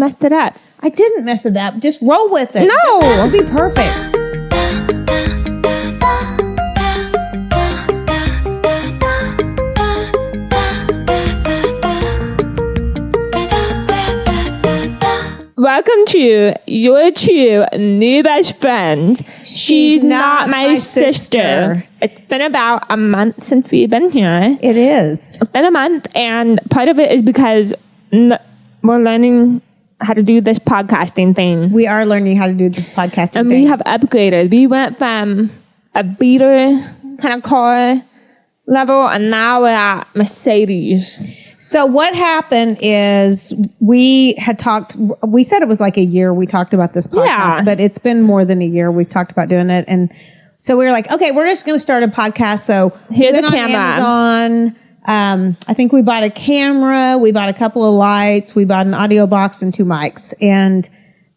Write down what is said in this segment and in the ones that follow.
messed it up. I didn't mess it up. Just roll with it. No. It doesn't have to be perfect. Welcome to your true new best friend. She's not my sister. It's been about a month since we've been here. It is. It's been a month, and part of it is because we're learning how to do this podcasting thing. We are learning how to do this podcasting And thing. we have upgraded. We went from a beater kind of car level, and now we're at Mercedes. So what happened is we said it was like a year we talked about this podcast, but it's been more than a year we've talked about doing it. And so we were like, okay, we're just going to start a podcast. So here's we went the camera. on Amazon. I think we bought a camera. We bought a couple of lights. We bought an audio box and 2 mics. And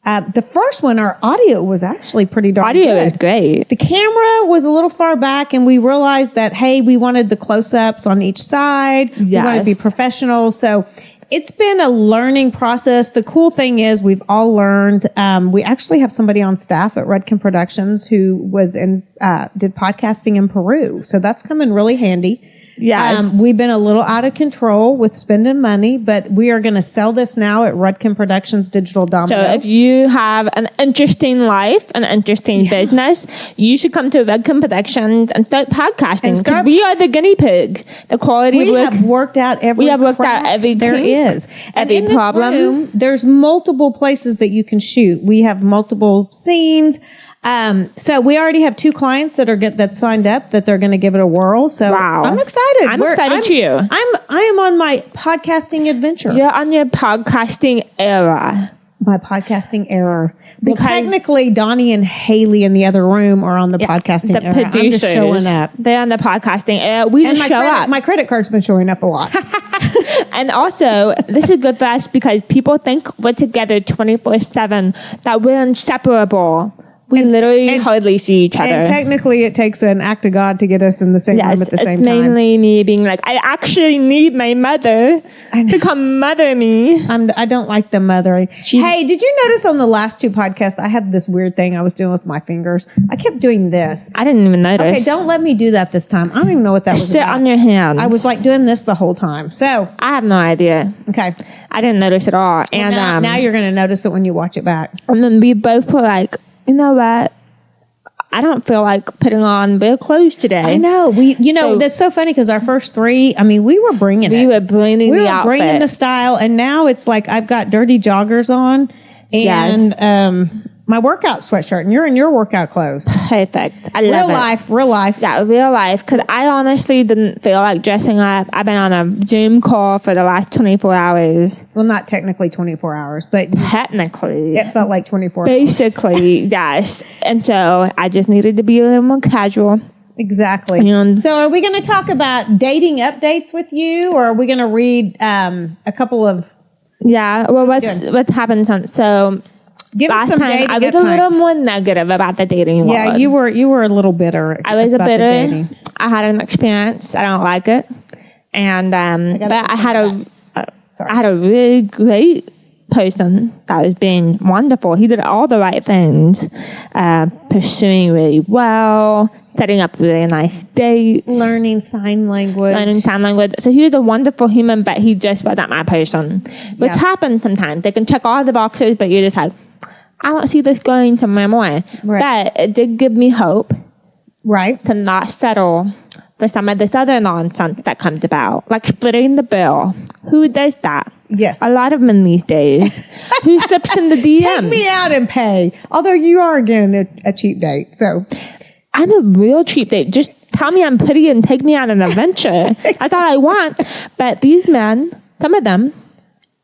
the first one, our audio was actually pretty darn good. Audio is great. The camera was a little far back, and we realized that, hey, we wanted the close-ups on each side. Yes. We wanted to be professional. So it's been a learning process. The cool thing is we've all learned. We actually have somebody on staff at Redkin Productions who was did podcasting in Peru. So that's come in really handy. Yes. We've been a little out of control with spending money, but we are going to sell this now at Redkin Productions Digital Domino. So if you have an interesting life, an interesting business, you should come to Redkin Productions and start podcasting. Because we are the guinea pig. The quality we have worked out every there is. Every problem. This room, there's multiple places that you can shoot. We have multiple scenes. So we already have 2 clients that signed up that they're going to give it a whirl. So wow. I'm excited. I'm excited too. I am on my podcasting adventure. You're on your podcasting era. My podcasting era. Well, technically, Donnie and Haley in the other room are on the podcasting era. Producers, I'm just showing up. They're on the podcasting era. We just show up. My credit card's been showing up a lot. And also, this is good for us because people think we're together 24/7, that we're inseparable. We literally hardly see each other. And technically, it takes an act of God to get us in the same room at the same time. It's mainly me being like, I actually need my mother to come mother me. I don't like the mothering. Hey, did you notice on the last 2 podcasts, I had this weird thing I was doing with my fingers? I kept doing this. I didn't even notice. Okay, don't let me do that this time. I don't even know what that was Sit about. on your hands. I was like doing this the whole time. So I have no idea. Okay. I didn't notice at all. Well, and now you're going to notice it when you watch it back. And then we both were like, you know what? I don't feel like putting on real clothes today. I know. That's so funny because our first 3, we were bringing it. We were bringing the style, and now it's like I've got dirty joggers on and my workout sweatshirt, and you're in your workout clothes. Perfect. I love it. Real life. Yeah, real life. Because I honestly didn't feel like dressing up. I've been on a Zoom call for the last 24 hours. Well, not technically 24 hours, but technically. It felt like 24 Basically, yes. And so I just needed to be a little more casual. Exactly. And so are we going to talk about dating updates with you, or are we going to read a couple of... Yeah, well, what's happened? So... Give us some dating I was a little more negative about the dating world. Yeah, you were a little bitter. I was I had an experience. I don't like it, and but I had a really great person that was being wonderful. He did all the right things, pursuing really well, setting up really nice dates, learning sign language. So he was a wonderful human, but he just wasn't my person, which happens sometimes. They can check all the boxes, but you're just like, I don't see this going somewhere more. Right. But it did give me hope. Right. To not settle for some of this other nonsense that comes about. Like splitting the bill. Who does that? Yes. A lot of men these days. Who slips in the DMs? Take me out and pay. Although you are, again, a cheap date. So I'm a real cheap date. Just tell me I'm pretty and take me on an adventure. That's all I want. But these men, some of them,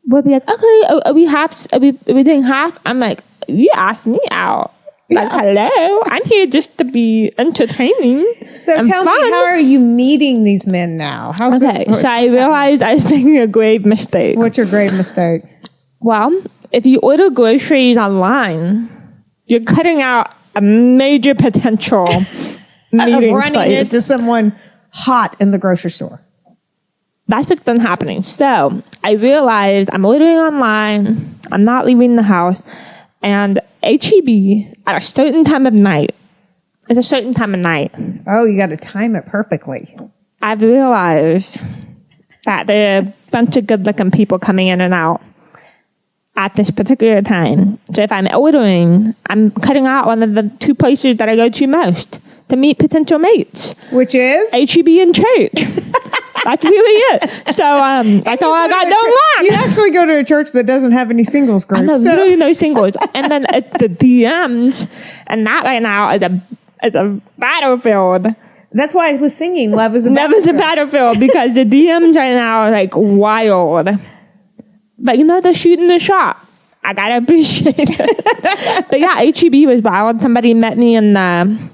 will be like, okay, are we doing half? I'm like, you asked me out. Like, hello, I'm here just to be entertaining. So tell me, how are you meeting these men now? How's this? So I realized I was making a grave mistake. What's your grave mistake? Well, if you order groceries online, you're cutting out a major potential meeting of running into someone hot in the grocery store. that's what's been happening. So I realized I'm ordering online. I'm not leaving the house. And HEB at a certain time of night, it's a certain time of night. Oh, you got to time it perfectly. I've realized that there are a bunch of good-looking people coming in and out at this particular time. So if I'm ordering, I'm cutting out one of the two places that I go to most to meet potential mates. Which is? HEB and church. That's really it. So that's all I got going on. You actually go to a church that doesn't have any singles groups. There's literally no singles. And then it's the DMs, and that right now is a battlefield. That's why I was singing Love is a Love is a battlefield, because the DMs right now are like wild. But they're shooting the shot. I gotta appreciate it. But yeah, HEB was wild. Somebody met me in the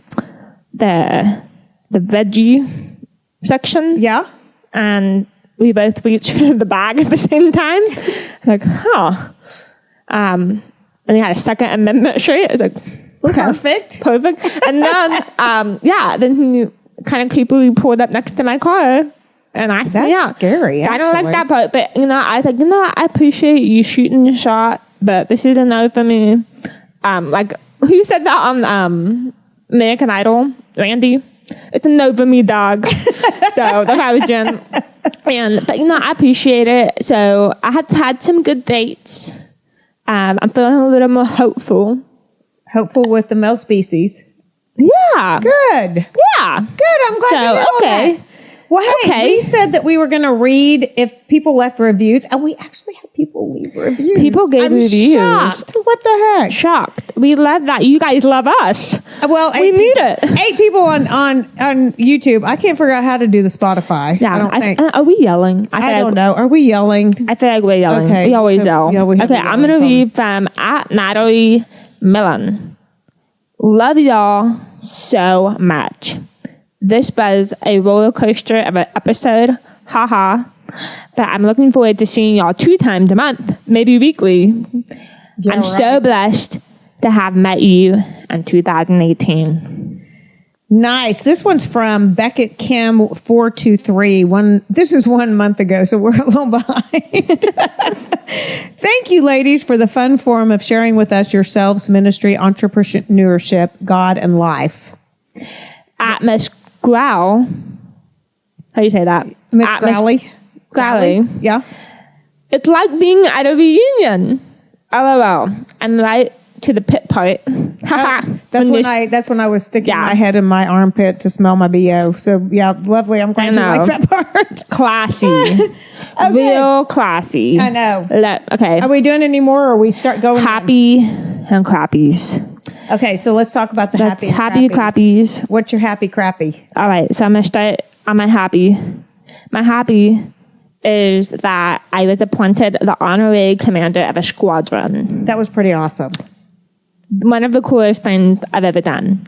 veggie section. Yeah. And we both reached for the bag at the same time. Like, huh. And he had a Second Amendment shirt. Like, okay. Perfect. And then, then he kind of creepily pulled up next to my car and asked me out. That's scary, I don't like that part, but, I was like, I appreciate you shooting your shot, but this is a no for me. Like, who said that on American Idol? Randy? It's a no for me, dog. So that's how I was doing. But I appreciate it. So I have had some good dates. I'm feeling a little more hopeful. Hopeful with the male species. Yeah. Good. Yeah. Good. I'm glad to hear all that. Well, hey, we said that we were going to read if people left reviews, and we actually had people leave reviews. People gave reviews. Shocked. What the heck? Shocked. We love that. You guys love us. Well, we need it. 8 people on YouTube. I can't figure out how to do the Spotify. Yeah, I don't think. Are we yelling? I don't know. Are we yelling? I feel like we're yelling. Okay. We always yell. Yeah, okay, I'm going to read from @Natalie Millen. Love y'all so much. This was a roller coaster of an episode. Haha. But I'm looking forward to seeing y'all 2 times a month, maybe weekly. Yeah, I'm so blessed to have met you in 2018. Nice. This one's from Beckett Kim 423. This is 1 month ago, so we're a little behind. Thank you, ladies, for the fun forum of sharing with us yourselves, ministry, entrepreneurship, God, and life. At Miss Growl. How do you say that? Miss Growley. Growley. Yeah. It's like being at a reunion. LOL. And right to the pit part. That's when I was sticking my head in my armpit to smell my BO. So yeah, lovely. I'm glad you like that part. Classy. Okay. Real classy. I know. Okay. Are we doing any more, or are we start going? Happy and crappies. Okay, so let's talk about the happy crappies. What's your happy crappy? All right, so I'm going to start on my happy. My happy is that I was appointed the honorary commander of a squadron. That was pretty awesome. One of the coolest things I've ever done.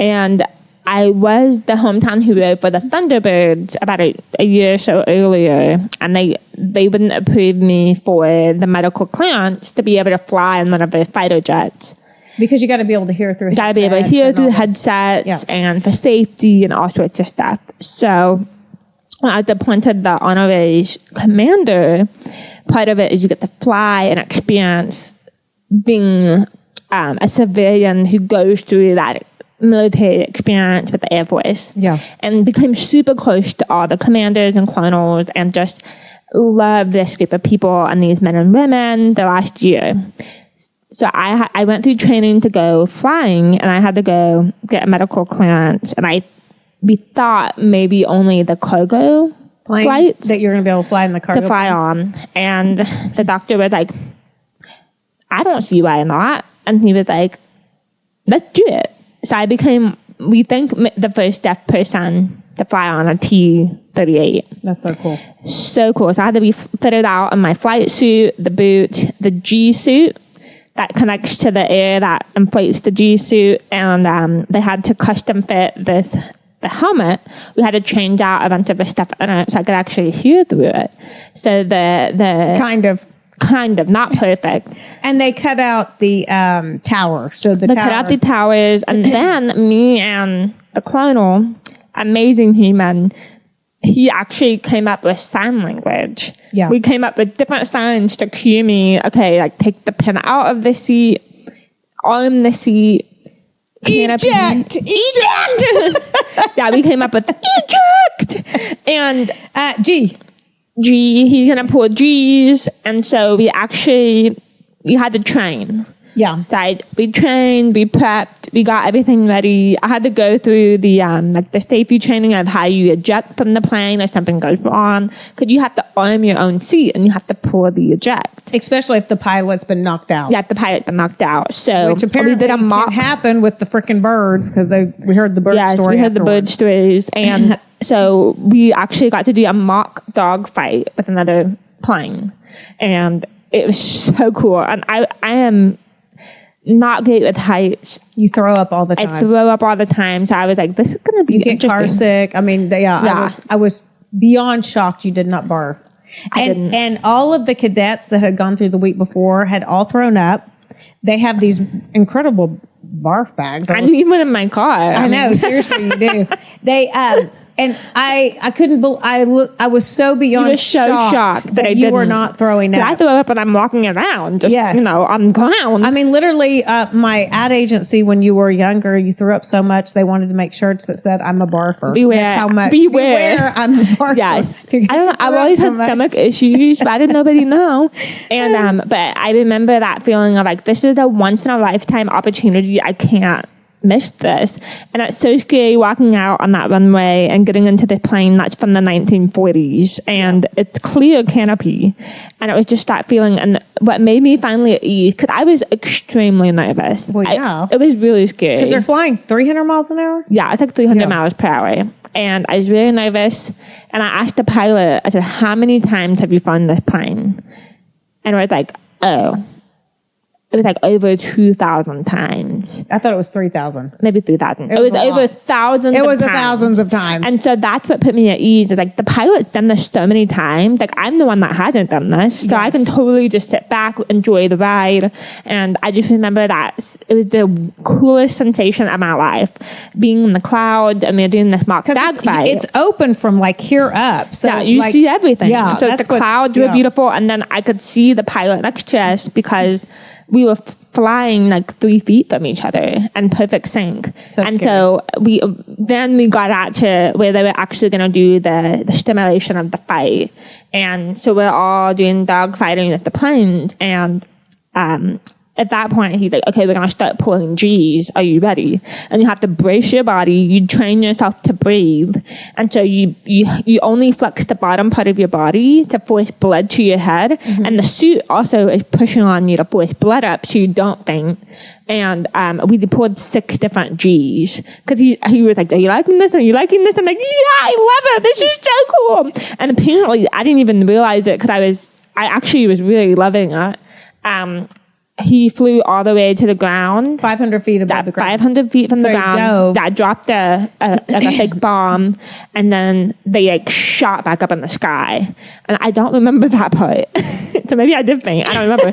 And I was the hometown hero for the Thunderbirds about a year or so earlier, and they wouldn't approve me for the medical clearance to be able to fly in one of their fighter jets. Because you got to be able to hear through headsets. Got to be able to hear through headsets and for safety and all sorts of stuff. So when I was appointed the honorary commander, part of it is you get to fly and experience being a civilian who goes through that military experience with the Air Force. Yeah. And became super close to all the commanders and colonels and just love this group of people and these men and women the last year. So I went through training to go flying, and I had to go get a medical clearance. And we thought maybe only the cargo flights that you're going to be able to fly in the cargo to fly on. And the doctor was like, I don't see why not. And he was like, let's do it. So I became, we think, the first deaf person to fly on a T-38. That's so cool. So cool. So I had to be fitted out in my flight suit, the boot, the G suit that connects to the air that inflates the G suit, and they had to custom fit the helmet. We had to change out a bunch of the stuff in it so I could actually hear through it. So the kind of not perfect. And they cut out the tower. So they cut out the towers, and then me and the colonel, amazing human, he actually came up with sign language. Yeah. We came up with different signs to cue me. Okay, like take the pen out of the seat, arm the seat. Eject! Yeah, we came up with eject and G. He's gonna pull G's, and so we had to train. Yeah. So we trained, we prepped, we got everything ready. I had to go through the the safety training of how you eject from the plane if something goes wrong, because you have to arm your own seat and you have to pull the eject. Especially if the pilot's been knocked out. Yeah, if the pilot's been knocked out. So which apparently we did a mock. Can happen with the freaking birds, because we heard the bird story. Yes, we heard the bird stories, and so we actually got to do a mock dog fight with another plane, and it was so cool. And I am not great with heights. You throw up all the time. I throw up all the time. So I was like, this is going to be interesting. You get car sick. I mean, I was beyond shocked you did not barf. I didn't. And all of the cadets that had gone through the week before had all thrown up. They have these incredible barf bags. I need one in my car. I know. Seriously, you do. They, and I couldn't believe, I was so beyond shocked that you were not throwing up. I throw up and I'm walking around just, on the ground. I mean, literally, my ad agency, when you were younger, you threw up so much, they wanted to make shirts that said, I'm a barfer. Beware. That's how much. Beware. I'm a barfer. Yes. I don't know. I've always had stomach issues, but I didn't nobody know. And, but I remember that feeling of like, this is a once in a lifetime opportunity. I can't miss this. And it's so scary walking out on that runway and getting into the plane that's from the 1940s, and it's clear canopy, and it was just that feeling. And what made me finally at ease, because I was extremely nervous. Well, yeah. It was really scary because they're flying 300 miles an hour. Yeah, it's like 300 miles per hour, and I was really nervous. And I asked the pilot, I said, how many times have you flown this plane? And it was like, it was like over 2,000 times. I thought it was 3,000. Maybe 3,000. It was over thousands. It was thousands of times. And so that's what put me at ease. Like, the pilot's done this so many times. Like, I'm the one that hasn't done this. So I can totally just sit back, enjoy the ride. And I just remember that it was the coolest sensation of my life. Being in the cloud, and we're doing this mock dog fight. It's open from like here up. So yeah, you see everything. Yeah, so the clouds were beautiful. And then I could see the pilot next to us because we were flying like 3 feet from each other in perfect sync. So we got out to where they were actually going to do the stimulation of the fight. And so we're all doing dog fighting with the planes. And at that point, he's like, okay, we're going to start pulling G's. Are you ready? And you have to brace your body. You train yourself to breathe. And so you only flex the bottom part of your body to force blood to your head. Mm-hmm. And the suit also is pushing on you to force blood up so you don't faint. And we pulled 6 different G's. Because he was like, are you liking this? Are you liking this? I'm like, yeah, I love it. This is so cool. And apparently, I didn't even realize it because I actually was really loving it. He flew all the way to the ground. 500 feet above the ground. 500 feet from the ground. That dropped a big bomb, and then they like shot back up in the sky. And I don't remember that part. So maybe I did faint. I don't remember.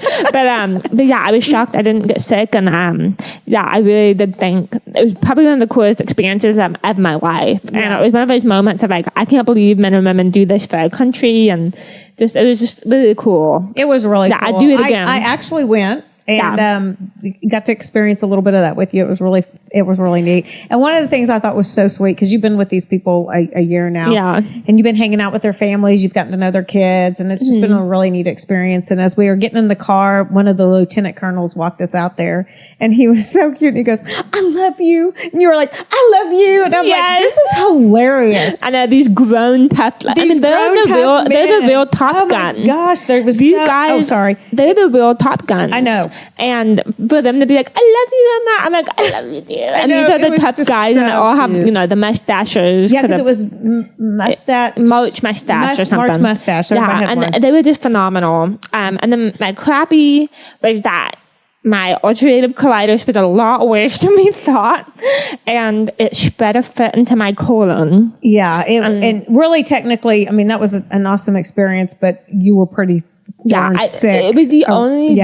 But yeah, I was shocked I didn't get sick. And yeah, I really did think it was probably one of the coolest experiences of my life. Yeah. And it was one of those moments of like, I can't believe men and women do this for our country. And it was just really cool. It was really cool. I'd do it again. I actually went. And got to experience a little bit of that with you. It was really neat. And one of the things I thought was so sweet, because you've been with these people a year now, and you've been hanging out with their families. You've gotten to know their kids, and it's just been a really neat experience. And as we were getting in the car, one of the lieutenant colonels walked us out there, and he was so cute. And he goes, "I love you," and you were like, "I love you," and I'm like, "This is hilarious." And these grown tough, they're the real Top Gun. Oh my gosh, there was these guys. Oh, sorry, they're the real Top Guns. I know. And for them to be like, I love you, Emma. I'm like, I love you, dear. And these are the tough guys, and they all have, the mustaches. Yeah, because it was mustache. March mustache or something. March mustache. Yeah, and they were just phenomenal. And then my crappy was that my ulcerative colitis was a lot worse than we thought, and it spread a foot into my colon. Yeah, and really technically, I mean, that was an awesome experience, but you were pretty darn sick. It was the only...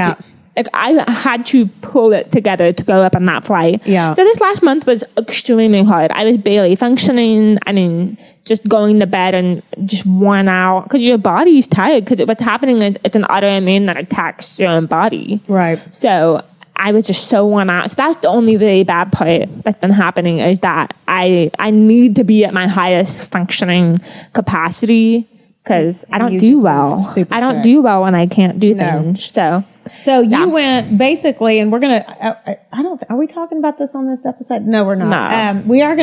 Like, I had to pull it together to go up on that flight. Yeah. So this last month was extremely hard. I was barely functioning. I mean, just going to bed and just worn out because your body's tired. Because what's happening is it's an autoimmune that attacks your own body. Right. So I was just so worn out. So that's the only really bad part that's been happening is that I need to be at my highest functioning capacity because I don't do well. I don't do well when I can't do things. So you went basically, and we're gonna. Are we talking about this on this episode? No, we're not. No. We are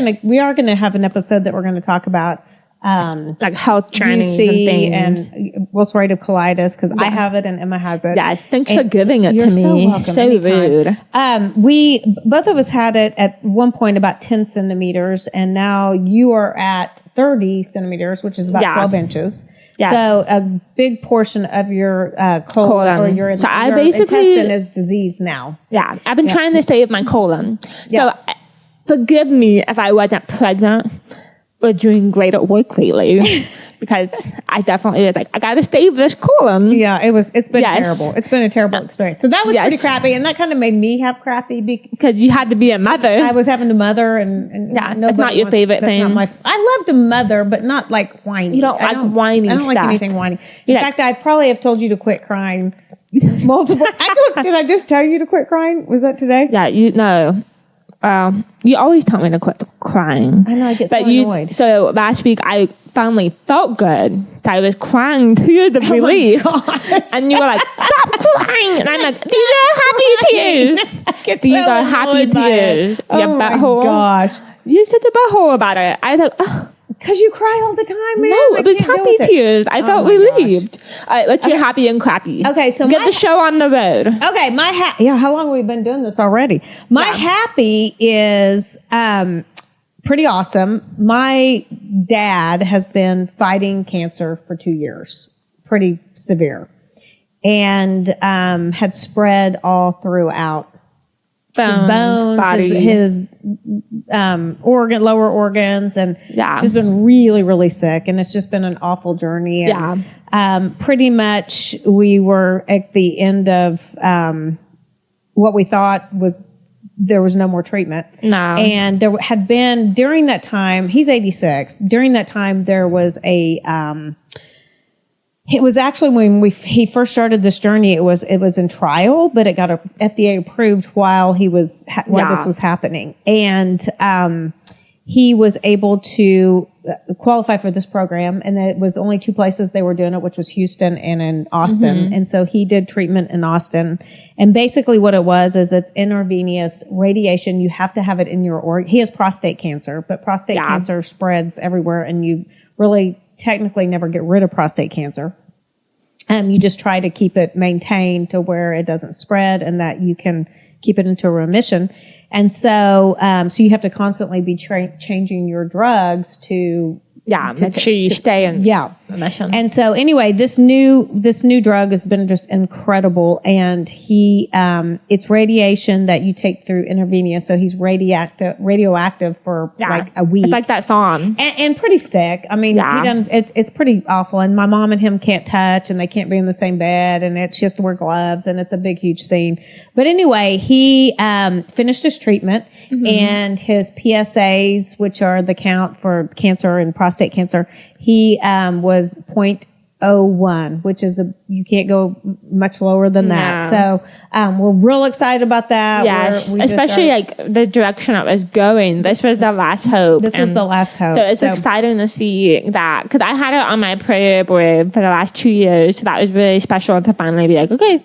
gonna have an episode that we're gonna talk about. Like health trainings and things. And ulcerative colitis, because I have it and Emma has it. Yes, thanks for giving it to me. You're so welcome. So anytime. rude. We both of us had it at one point about 10 centimeters, and now you are at 30 centimeters, which is about 12 inches. Yeah. So a big portion of your colon or your intestine is diseased now. Yeah, I've been trying to save my colon. Yeah. So forgive me if I wasn't present or doing great at work lately because I definitely was like, I got to save this colon. Yeah, it's been terrible. It's been a terrible experience. So that was pretty crappy, and that kind of made me have crappy because you had to be a mother. I was having to mother, and that's not your favorite thing. I love to mother, but not like whiny. You don't like whiny stuff. I don't like anything whiny. In fact, I probably have told you to quit crying multiple. Did I just tell you to quit crying? Was that today? Yeah, you always tell me to quit crying. I know, I get so annoyed. So last week I finally felt good. So I was crying tears of relief. And you were like, stop crying. And I'm like, these are happy tears. These are happy tears. Oh my gosh. You're such a butthole about it. I was like, because you cry all the time, man. No, it was happy tears. I felt relieved. All right, let's do happy and crappy. Okay, so get the show on the road. Okay, how long have we been doing this already? My happy is pretty awesome. My dad has been fighting cancer for 2 years, pretty severe, and had spread all throughout his bones, his lower organs, and just been really, really sick. And it's just been an awful journey. And, pretty much we were at the end of what we thought was there was no more treatment. No. And there had been, during that time, he's 86. During that time, there was it was actually when he first started this journey. It was in trial, but it got FDA approved while this was happening, and he was able to qualify for this program. And it was only 2 places they were doing it, which was Houston and in Austin. Mm-hmm. And so he did treatment in Austin. And basically, what it was is it's intravenous radiation. You have to have it in your organ. He has prostate cancer, but prostate cancer spreads everywhere, and you really technically never get rid of prostate cancer. You just try to keep it maintained to where it doesn't spread and that you can keep it into remission. And so, so you have to constantly be changing your drugs to make sure you stay in remission. And so anyway, this new drug has been just incredible, and it's radiation that you take through intravenous. So he's radioactive for like a week. It's like that song. And pretty sick. I mean, it's pretty awful. And my mom and him can't touch, and they can't be in the same bed, and she has to wear gloves, and it's a big, huge scene. But anyway, he finished his treatment, and his PSAs, which are the count for cancer and prostate cancer, he was 0.01, which is you can't go much lower than that. So we're real excited about that. Yes, especially like the direction it was going. This was the last hope. This was the last hope. So it's exciting to see that, because I had it on my prayer board for the last 2 years. So that was really special to finally be like, okay,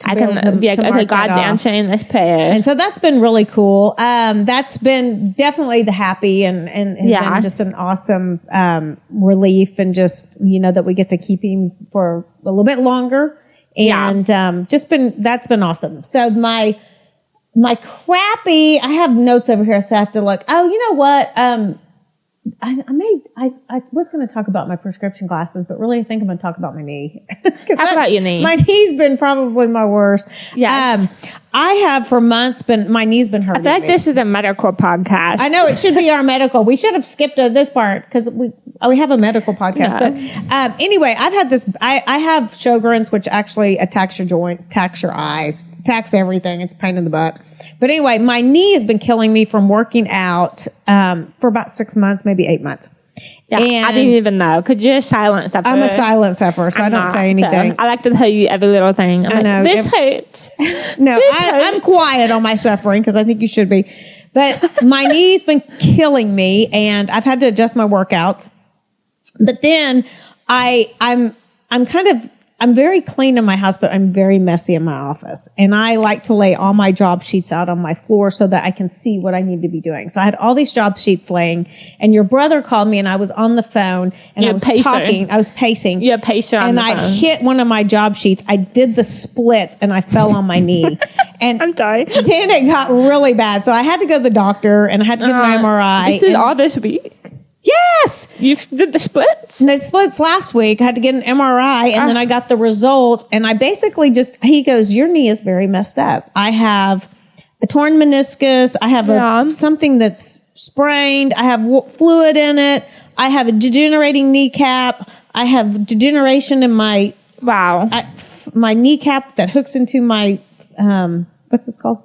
I can be like, okay, God's answering this prayer. And so that's been really cool. That's been definitely the happy and has been just an awesome relief, and just, that we get to keep him for a little bit longer, and that's been awesome. So my crappy, I have notes over here, so I have to look. Oh, you know what? I was going to talk about my prescription glasses, but really I think I'm going to talk about my knee. Talk about your knee. My knee's been probably my worst. Yes. I have for months my knee's been hurting. I feel like this is a medical podcast. I know it should be our medical. We should have skipped this part because we have a medical podcast. Yeah. But anyway, I've had this. I have Sjogren's, which actually attacks your joint, attacks your eyes, attacks everything. It's a pain in the butt. But anyway, my knee has been killing me from working out for about 6 months, maybe 8 months. Yeah, and I didn't even know. Could you silent suffer? I'm a silent sufferer, so I don't say anything. So I like to tell you every little thing. I'm like, this hurts. No, I'm quiet on my suffering because I think you should be. But my knee's been killing me, and I've had to adjust my workouts. But then I'm very clean in my house, but I'm very messy in my office. And I like to lay all my job sheets out on my floor so that I can see what I need to be doing. So I had all these job sheets laying, and your brother called me, and I was on the phone, and I was talking. I was pacing. You're pacing on the phone. And I hit one of my job sheets. I did the splits, and I fell on my knee. And I'm sorry. Then it got really bad. So I had to go to the doctor, and I had to get an MRI. This is all this week? Yes. You did the splits? And the splits last week. I had to get an MRI, and then I got the results. And I basically he goes, your knee is very messed up. I have a torn meniscus. I have something that's sprained. I have fluid in it. I have a degenerating kneecap. I have degeneration in my my kneecap that hooks into my what's this called?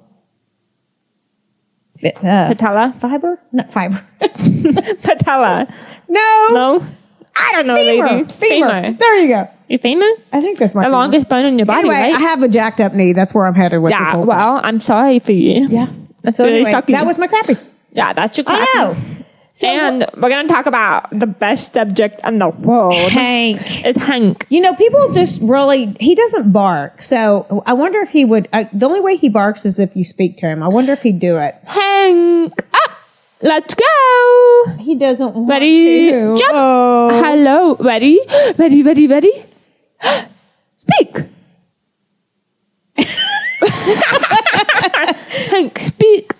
Patella? Fiber? Not fiber. Patella. No. I don't know, lady. Femur. There you go. Your femur? I think that's my the longest bone in your body, anyway, right? I have a jacked up knee. That's where I'm headed with this whole thing. I'm sorry for you. Yeah. That's so really anyway, sucky. that was my crappy. Yeah, that's your crappy. I know. So and we're going to talk about the best subject in the world. Hank. It's Hank. You know, people just really, he doesn't bark. So I wonder if he would, the only way he barks is if you speak to him. I wonder if he'd do it. Hank, up. Let's go. He doesn't want ready, to. Jump. Oh. Hello. Ready? Ready? Speak. Hank, speak.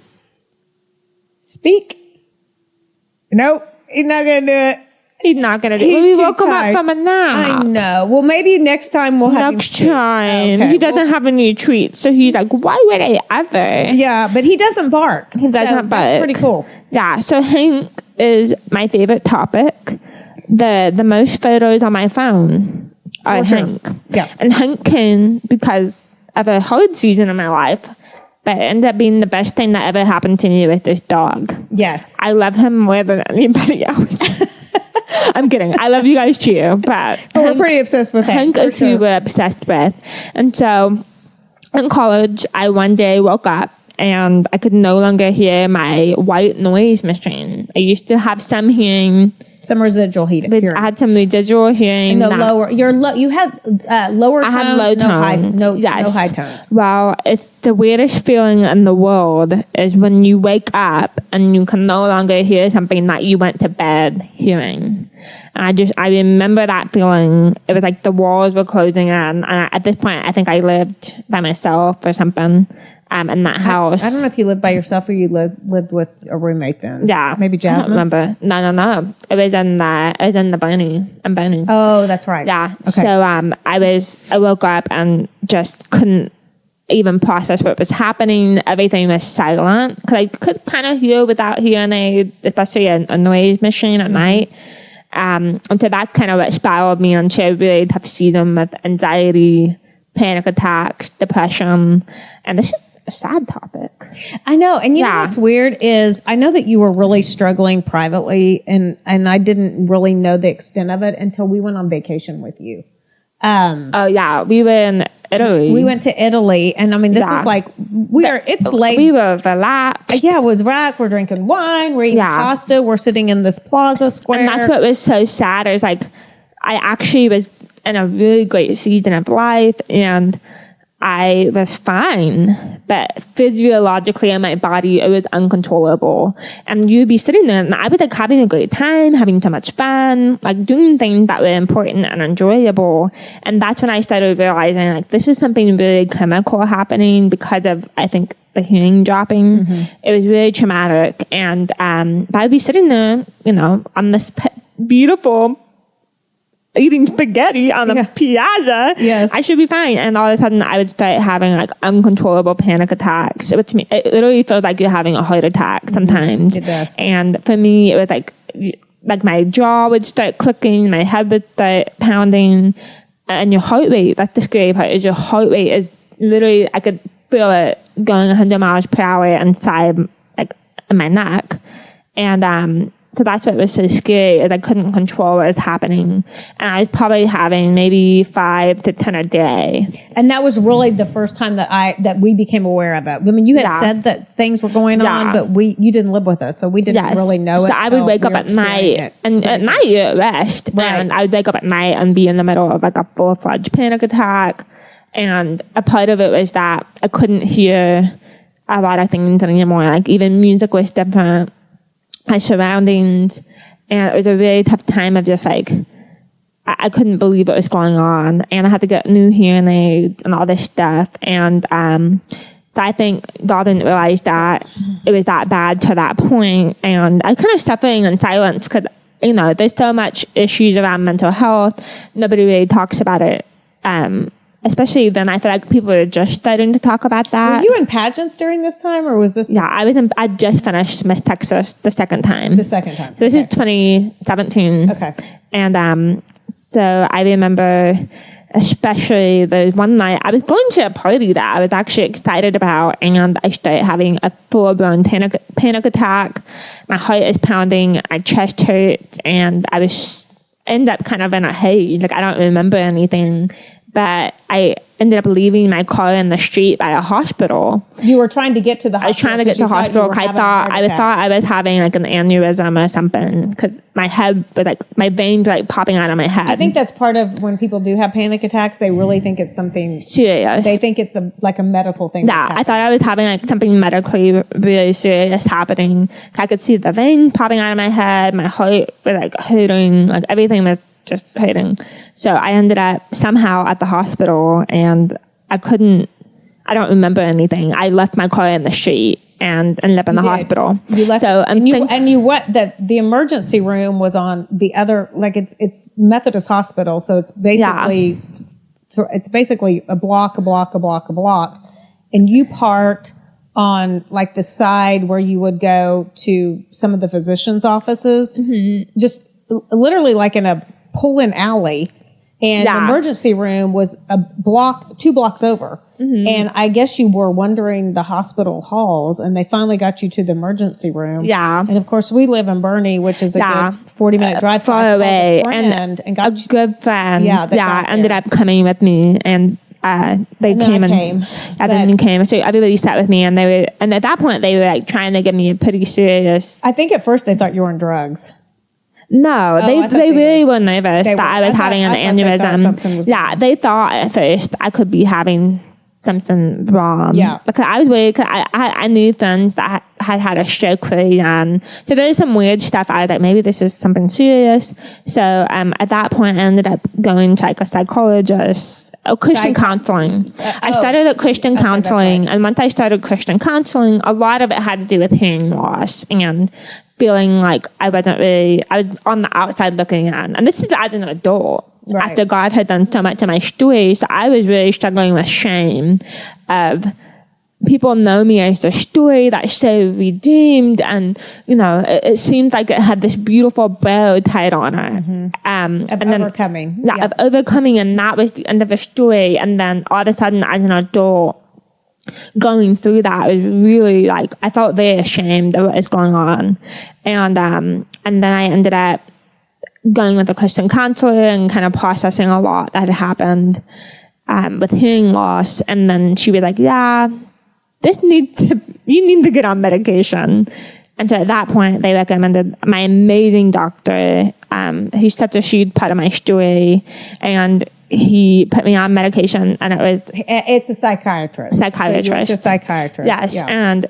Speak. Nope, he's not going to do it. He's not going to do it. We woke him up from a nap. I know. Well, maybe next time we'll have him speak. Next time. Okay, he doesn't have any treats. So he's like, why would I ever? Yeah, but he doesn't bark. He doesn't bark. That's pretty cool. Yeah, so Hank is my favorite topic. The most photos on my phone are Hank. Yeah. And Hank came because of a hard season in my life. But it ended up being the best thing that ever happened to me with this dog. Yes. I love him more than anybody else. I'm kidding. I love you guys too. But we're pretty obsessed with Hank. Hank is who we're obsessed with. And so in college, I one day woke up and I could no longer hear my white noise machine. I used to have some hearing. Some residual hearing. I had some residual hearing. And you had lower tones. I had low tones. No high tones. Well, it's the weirdest feeling in the world is when you wake up and you can no longer hear something that you went to bed hearing. And I remember that feeling. It was like the walls were closing in. And at this point, I think I lived by myself or something. In that house. I don't know if you lived by yourself or you lived with a roommate then. Yeah. Maybe Jasmine? I don't remember. No. It was in the Bonnie. Oh, that's right. Yeah. Okay. So I woke up and just couldn't even process what was happening. Everything was silent. Because I could kind of hear without hearing aid, especially a noise machine at night. And so that kind of spiraled me into a really tough season with anxiety, panic attacks, depression. And this is a sad topic. I know. And you know what's weird is I know that you were really struggling privately and I didn't really know the extent of it until we went on vacation with you. We were in Italy. We went to Italy and I mean, this is like, it's late. We were relaxed. Yeah, it was right. We're drinking wine. We're eating pasta. We're sitting in this plaza square. And that's what was so sad is like, I actually was in a really great season of life and I was fine, but physiologically in my body, it was uncontrollable. And you'd be sitting there and I was like having a great time, having so much fun, like doing things that were important and enjoyable. And that's when I started realizing like this is something really chemical happening because of, I think, the hearing dropping. Mm-hmm. It was really traumatic. And but I'd be sitting there, on this beautiful eating spaghetti on a piazza, yes, I should be fine. And all of a sudden, I would start having like uncontrollable panic attacks. It literally feels like you're having a heart attack sometimes. It does. And for me, it was like my jaw would start clicking, my head would start pounding, and your heart rate. That's the scary part. Is your heart rate is literally I could feel it going 100 miles per hour inside, like, in my neck. And so that's what was so scary, is I couldn't control what was happening. And I was probably having maybe 5 to 10 a day. And that was really the first time that we became aware of it. I mean, you had said that things were going on, but you didn't live with us, so we didn't really know it. So I would wake up at night, and at night you're at rest. Right. And I would wake up at night and be in the middle of like a full-fledged panic attack. And a part of it was that I couldn't hear a lot of things anymore. Like, even music was different. My surroundings, and it was a really tough time of just like, I couldn't believe what was going on, and I had to get new hearing aids and all this stuff. And so I think God didn't realize that it was that bad to that point, and I was kind of suffering in silence because, you know, there's so much issues around mental health. Nobody really talks about it. Especially then, I feel like people are just starting to talk about that. Were you in pageants during this time, or was this? Yeah, I just finished Miss Texas the second time. The second time. So this is 2017. Okay. And so I remember, especially the one night, I was going to a party that I was actually excited about, and I started having a full-blown panic attack. My heart is pounding, my chest hurts, and I ended up kind of in a haze. Like, I don't remember anything. But I ended up leaving my car in the street by a hospital. You were trying to get to the hospital? I was trying to get to the hospital because I thought I was having like an aneurysm or something, because my head, my veins were like popping out of my head. I think that's part of when people do have panic attacks, they really think it's something serious. They think it's like a medical thing. Yeah, I thought I was having like something medically really serious happening. I could see the vein popping out of my head, my heart was like hurting, like everything was just hurting. So I ended up somehow at the hospital, and I don't remember anything. I left my car in the street and ended up in the hospital. You left, so the emergency room was on the other, like it's Methodist Hospital, so it's basically a block, and you parked on like the side where you would go to some of the physicians' offices, just literally like in a pull-in alley, and the emergency room was 2 blocks over. And I guess you were wondering the hospital halls, and they finally got you to the emergency room. Yeah. And of course, we live in Bernie, which is a good 40-minute drive. So far away. And got a good friend. Ended up coming with me, and they came. So everybody sat with me, and at that point they were like trying to give me a pretty serious. I think at first they thought you were on drugs. No, they really were nervous that I was having an aneurysm. They thought at first I could be having something wrong. Yeah. Because I was worried, because I knew friends that had a stroke pretty young. So there's some weird stuff. I was like, maybe this is something serious. So at that point, I ended up going to like a psychologist, Christian counseling. I started at Christian counseling, and once I started Christian counseling, a lot of it had to do with hearing loss and feeling like I was on the outside looking in. And this is as an adult. Right. After God had done so much in my story, so I was really struggling with shame of people know me as a story that's so redeemed, and you know it seems like it had this beautiful bow tied on it. Overcoming, of overcoming, and that was the end of the story. And then all of a sudden, as an adult, going through that was really like I felt very ashamed of what was going on, and then I ended up going with a Christian counselor and kind of processing a lot that had happened with hearing loss. And then she was like, you need to get on medication. And so at that point, they recommended my amazing doctor, who's such a huge part of my story. And he put me on medication, and it's a psychiatrist. So you went to a psychiatrist. Yes. Yeah. And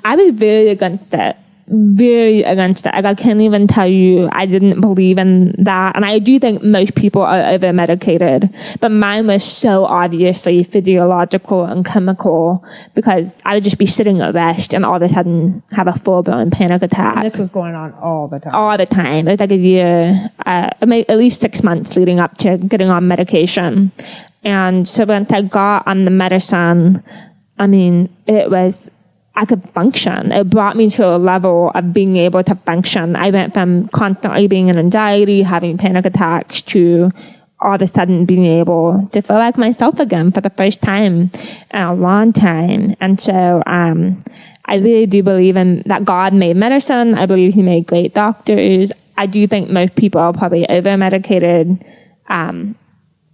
I was very against it. Like, I can't even tell you, I didn't believe in that. And I do think most people are over medicated, but mine was so obviously physiological and chemical, because I would just be sitting at rest and all of a sudden have a full-blown panic attack. And this was going on all the time. All the time. It was like a year, at least 6 months leading up to getting on medication. And so once I got on the medicine, I could function. It brought me to a level of being able to function. I went from constantly being in anxiety, having panic attacks, to all of a sudden being able to feel like myself again for the first time in a long time. And so I really do believe in that God made medicine. I believe he made great doctors. I do think most people are probably over-medicated, and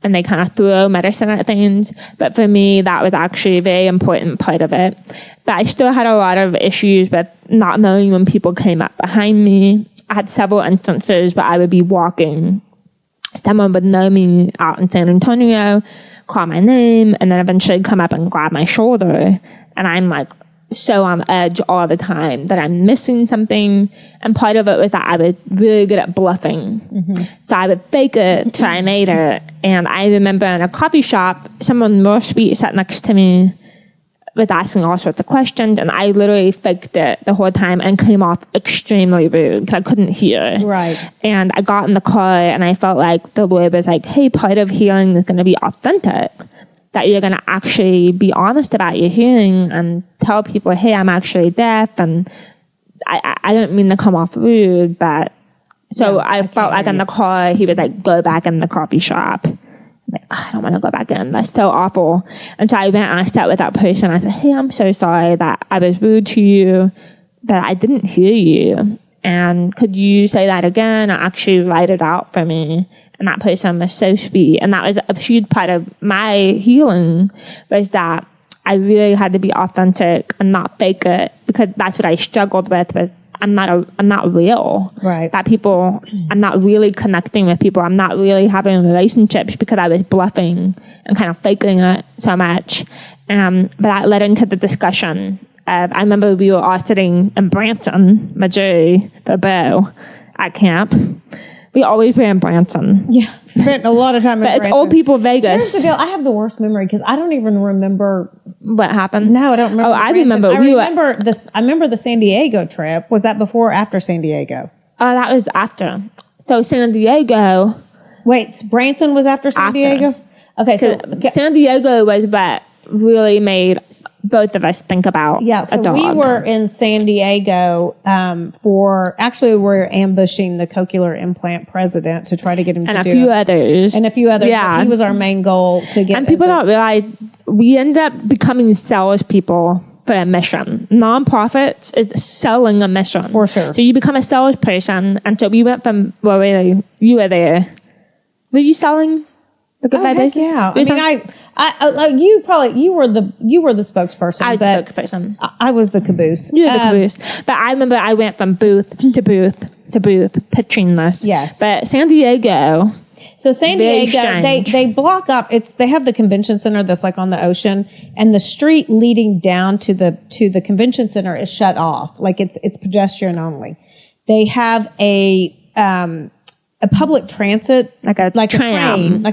they kind of throw medicine at things. But for me, that was actually a very important part of it. But I still had a lot of issues with not knowing when people came up behind me. I had several instances where I would be walking. Someone would know me out in San Antonio, call my name, and then eventually come up and grab my shoulder. And I'm like so on edge all the time that I'm missing something. And part of it was that I was really good at bluffing. So I would fake it till I made it. And I remember in a coffee shop, someone more sweet sat next to me, was asking all sorts of questions, and I literally faked it the whole time and came off extremely rude because I couldn't hear. Right. And I got in the car and I felt like the Lord was like, hey, part of healing is going to be authentic. That you're going to actually be honest about your hearing and tell people, hey, I'm actually deaf, and I don't mean to come off rude, but so yeah, I felt like in the car, he would like go back in the coffee shop. Like, oh, I don't want to go back in. That's so awful. And so I went and I sat with that person. I said, hey, I'm so sorry that I was rude to you, that I didn't hear you. And could you say that again? And actually write it out for me. And that person was so sweet. And that was a huge part of my healing, was that I really had to be authentic and not fake it, because that's what I struggled with, was I'm not real. Right. That people, I'm not really connecting with people. I'm not really having relationships because I was bluffing and kind of faking it so much. But that led into the discussion. I remember we were all sitting in Branson, Missouri, for Bo at camp. We always were in Branson. Yeah, spent a lot of time in Branson. But it's old people Vegas. Here's the deal. I have the worst memory because I don't even remember what happened. No, I don't remember. Oh, I remember. I remember the San Diego trip. Was that before or after San Diego? Oh, that was after. So San Diego. Wait, Branson was after San Diego? Okay, so San Diego was what really made both of us think about a dog. We were in San Diego we were ambushing the cochlear implant president to try to get him to do it. And a few others. Yeah. He was our main goal to get. And people don't realize we ended up becoming salespeople for a mission. Nonprofits is selling a mission. For sure. So you become a salesperson. And so we went from, you were there. Were you selling the good vibration? Yeah. You were the spokesperson. I was the spokesperson. I was the caboose. You were the caboose. But I remember I went from booth to booth to booth pitching this. Yes. But San Diego. So San Diego, they block up. They have the convention center that's like on the ocean, and the street leading down to the convention center is shut off. Like it's pedestrian only. They have a public transit, like a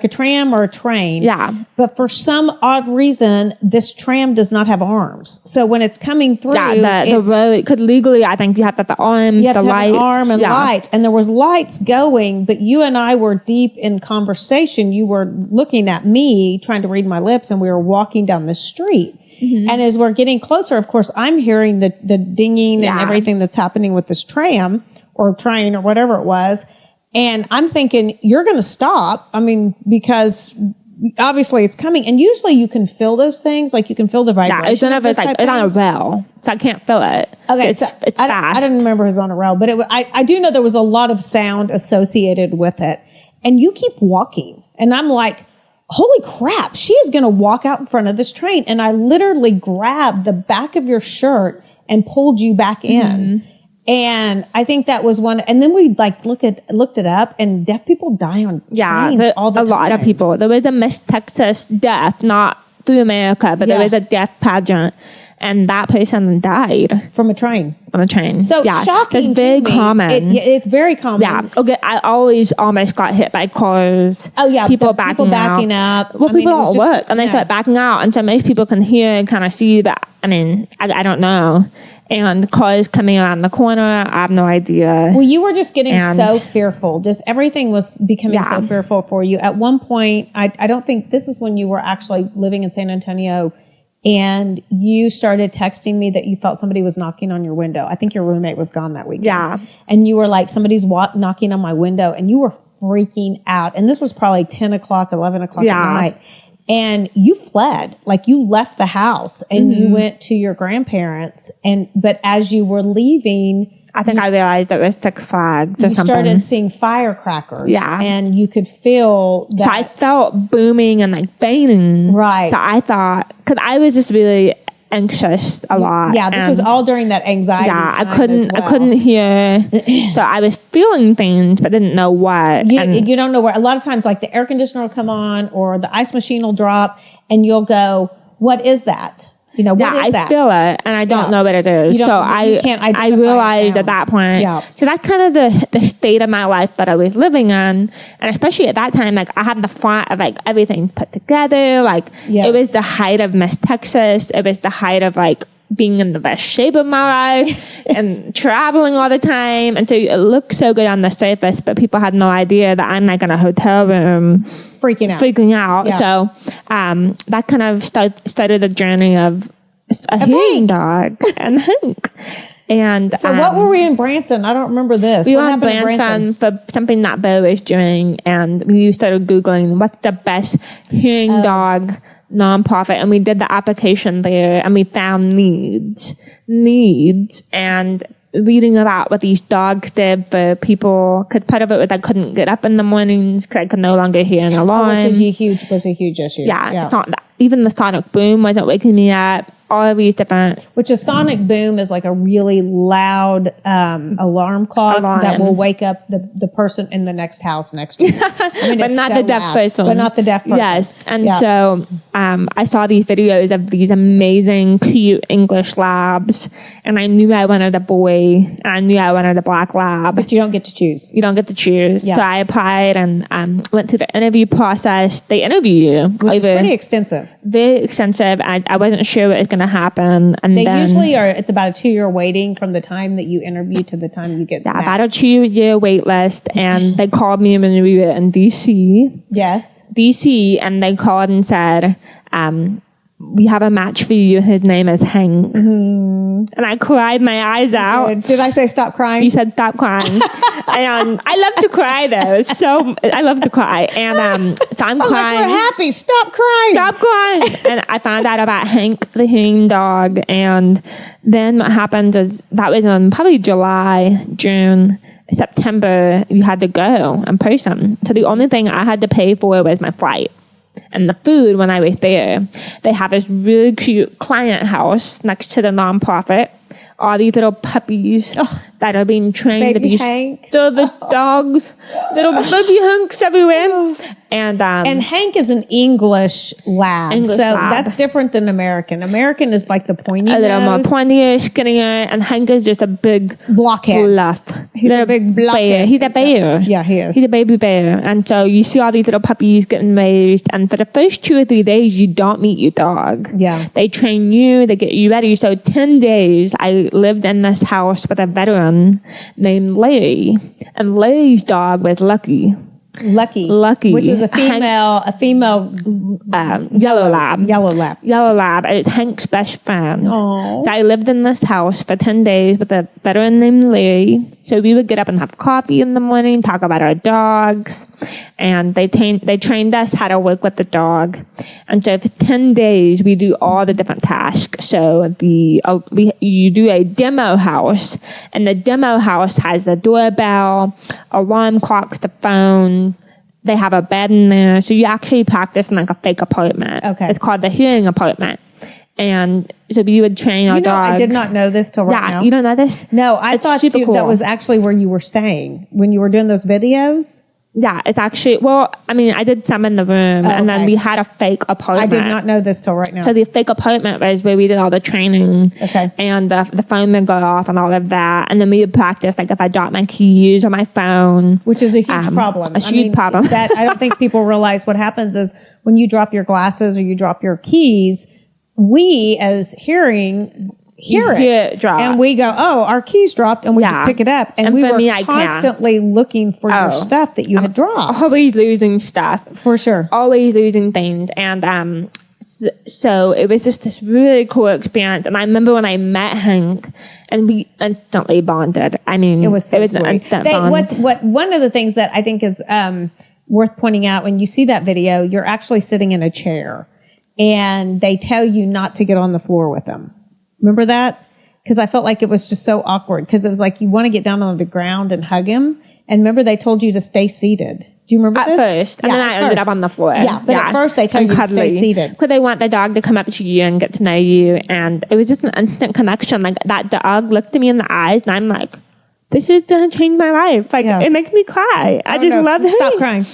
tram or a train. Yeah. But for some odd reason, this tram does not have arms. So when it's coming through, the road, could legally, I think you have to have the arms, you have the to lights. have an arm and lights. And there was lights going, but you and I were deep in conversation. You were looking at me, trying to read my lips, and we were walking down the street. Mm-hmm. And as we're getting closer, of course, I'm hearing the dinging and everything that's happening with this tram or train or whatever it was. And I'm thinking, you're going to stop. I mean, because obviously it's coming. And usually you can feel those things. Like you can feel the vibration. Yeah, it's on a rail. So I can't feel it. Okay. It's fast. I didn't remember it was on a rail. But I do know there was a lot of sound associated with it. And you keep walking. And I'm like, holy crap, she is going to walk out in front of this train. And I literally grabbed the back of your shirt and pulled you back in. Mm-hmm. And I think that was one. And then we looked it up, and deaf people die on trains all the time. A lot of people. There was a Miss Texas deaf, not through America, but there was a deaf pageant, and that person died from a train. So shocking. It's very common. It's very common. Yeah. Okay. I always almost got hit by cars. Oh yeah. People backing up. Well, people don't look, and they start backing out, and so most people can hear and kind of see that. I mean, I don't know. And cars coming around the corner, I have no idea. Well, you were just getting so fearful. Just everything was becoming so fearful for you. At one point, I don't think this is when you were actually living in San Antonio, and you started texting me that you felt somebody was knocking on your window. I think your roommate was gone that weekend. Yeah. And you were like, somebody's knocking on my window, and you were freaking out. And this was probably 10 o'clock, 11 o'clock Yeah. at night. And you fled, like you left the house and you went to your grandparents. But as you were leaving, I think I realized it was Six Flags or you something. started seeing firecrackers. Yeah. And you could feel that. So I felt booming and like banging. Right. So I thought, because I was just really anxious a lot. Yeah, this was all during that anxiety. Yeah, time I couldn't hear. So I was feeling things, but didn't know what. You don't know where. A lot of times, like the air conditioner will come on or the ice machine will drop, and you'll go, "What is that?" You know, what is that? I feel it, and I don't know what it is. So I realized at that point. Yeah. So that's kind of the state of my life that I was living in, and especially at that time, like I had the front of like everything put together. Like it was the height of Miss Texas. It was the height of like being in the best shape of my life and traveling all the time. And so it looked so good on the surface, but people had no idea that I'm like in a hotel room freaking out. Yeah. So that kind of started the journey of a hearing dog and Hank. And so what were we in Branson? I don't remember this. We were in Branson for something that Bo was doing, and we started Googling what's the best hearing dog nonprofit, and we did the application there, and we found needs, and reading about what these dogs did for people, because part of it was I couldn't get up in the mornings because I could no longer hear an alarm. Which was a huge issue. Yeah. It's not that. Even the sonic boom wasn't waking me up. All of these different... Which a sonic boom is like a really loud alarm clock that will wake up the person in the next house next to you. I mean, but not the deaf person. But not the deaf person. Yes. And so I saw these videos of these amazing, cute English labs, and I knew I wanted a boy, and I knew I wanted a black lab. But you don't get to choose. You don't get to choose. Yeah. So I applied and went through the interview process. They interview you. Which is pretty extensive. Very extensive. I wasn't sure what was going to happen. And they usually are, it's about a 2-year waiting from the time that you interview to the time you get back. About a 2-year wait list. And they called me when we were in DC. Yes. DC. And they called and said, we have a match for you. His name is Hank. And I cried my eyes out. Did I say stop crying? You said stop crying. And I love to cry though. So I love to cry. And so I'm crying. Like, we're happy. Stop crying. Stop crying. And I found out about Hank, the hearing dog. And then what happened is that was in probably July, June, September. You had to go in person. So the only thing I had to pay for was my flight. And the food when I was there. They have this really cute client house next to the nonprofit. All these little puppies that are being trained to be service dogs. Little baby Hanks everywhere. And Hank is an English lab. That's different than American. American is like the pointy a little nose. more pointier, skinnier, and Hank is just a big blockhead. Fluff. He's a big blockhead. Bear. He's a bear. Yeah, he is. He's a baby bear. And so you see all these little puppies getting raised, and for the first 2 or 3 days, you don't meet your dog. Yeah. They train you, they get you ready. So 10 days, I lived in this house with a veteran named Larry, and Larry's dog was Lucky, which was a female yellow lab. It's Hank's best friend. Aww. So I lived in this house for 10 days with a veteran named Larry. So we would get up and have coffee in the morning, talk about our dogs, and they trained us how to work with the dog. And so for 10 days we do all the different tasks. So you do a demo house, and the demo house has the doorbell, alarm clocks, the phone. They have a bed in there. So you actually practice in like a fake apartment. Okay. It's called the hearing apartment. And so we would train our dogs. I did not know this till right now. You don't know this? No, I thought cool. that was actually where you were staying when you were doing those videos. Yeah, it's actually, I did some in the room, and then we had a fake apartment. I did not know this till right now. So the fake apartment was where we did all the training. Okay. And the phone would go off and all of that. And then we would practice, like if I dropped my keys or my phone. Which is a huge problem. A huge problem. I don't think people realize what happens is when you drop your glasses or you drop your keys, we as hear it drop. and we go, oh, our keys dropped, and we pick it up, and we were constantly looking for your stuff that you had dropped. Always losing stuff. For sure. Always losing things. And So it was just this really cool experience. And I remember when I met Hank, and we instantly bonded. I mean, it was so sweet. An instant bond. One of the things that I think is worth pointing out, when you see that video, you're actually sitting in a chair, and they tell you not to get on the floor with them. Remember that? Because I felt like it was just so awkward, because it was like you want to get down on the ground and hug him. And remember, they told you to stay seated. Do you remember this? At first. And then I ended up on the floor. Yeah, but at first they tell you to stay seated. Because they want the dog to come up to you and get to know you. And it was just an instant connection. Like, that dog looked at me in the eyes, and I'm like, this is going to change my life. Like, it makes me cry. I just love Hank. Stop crying.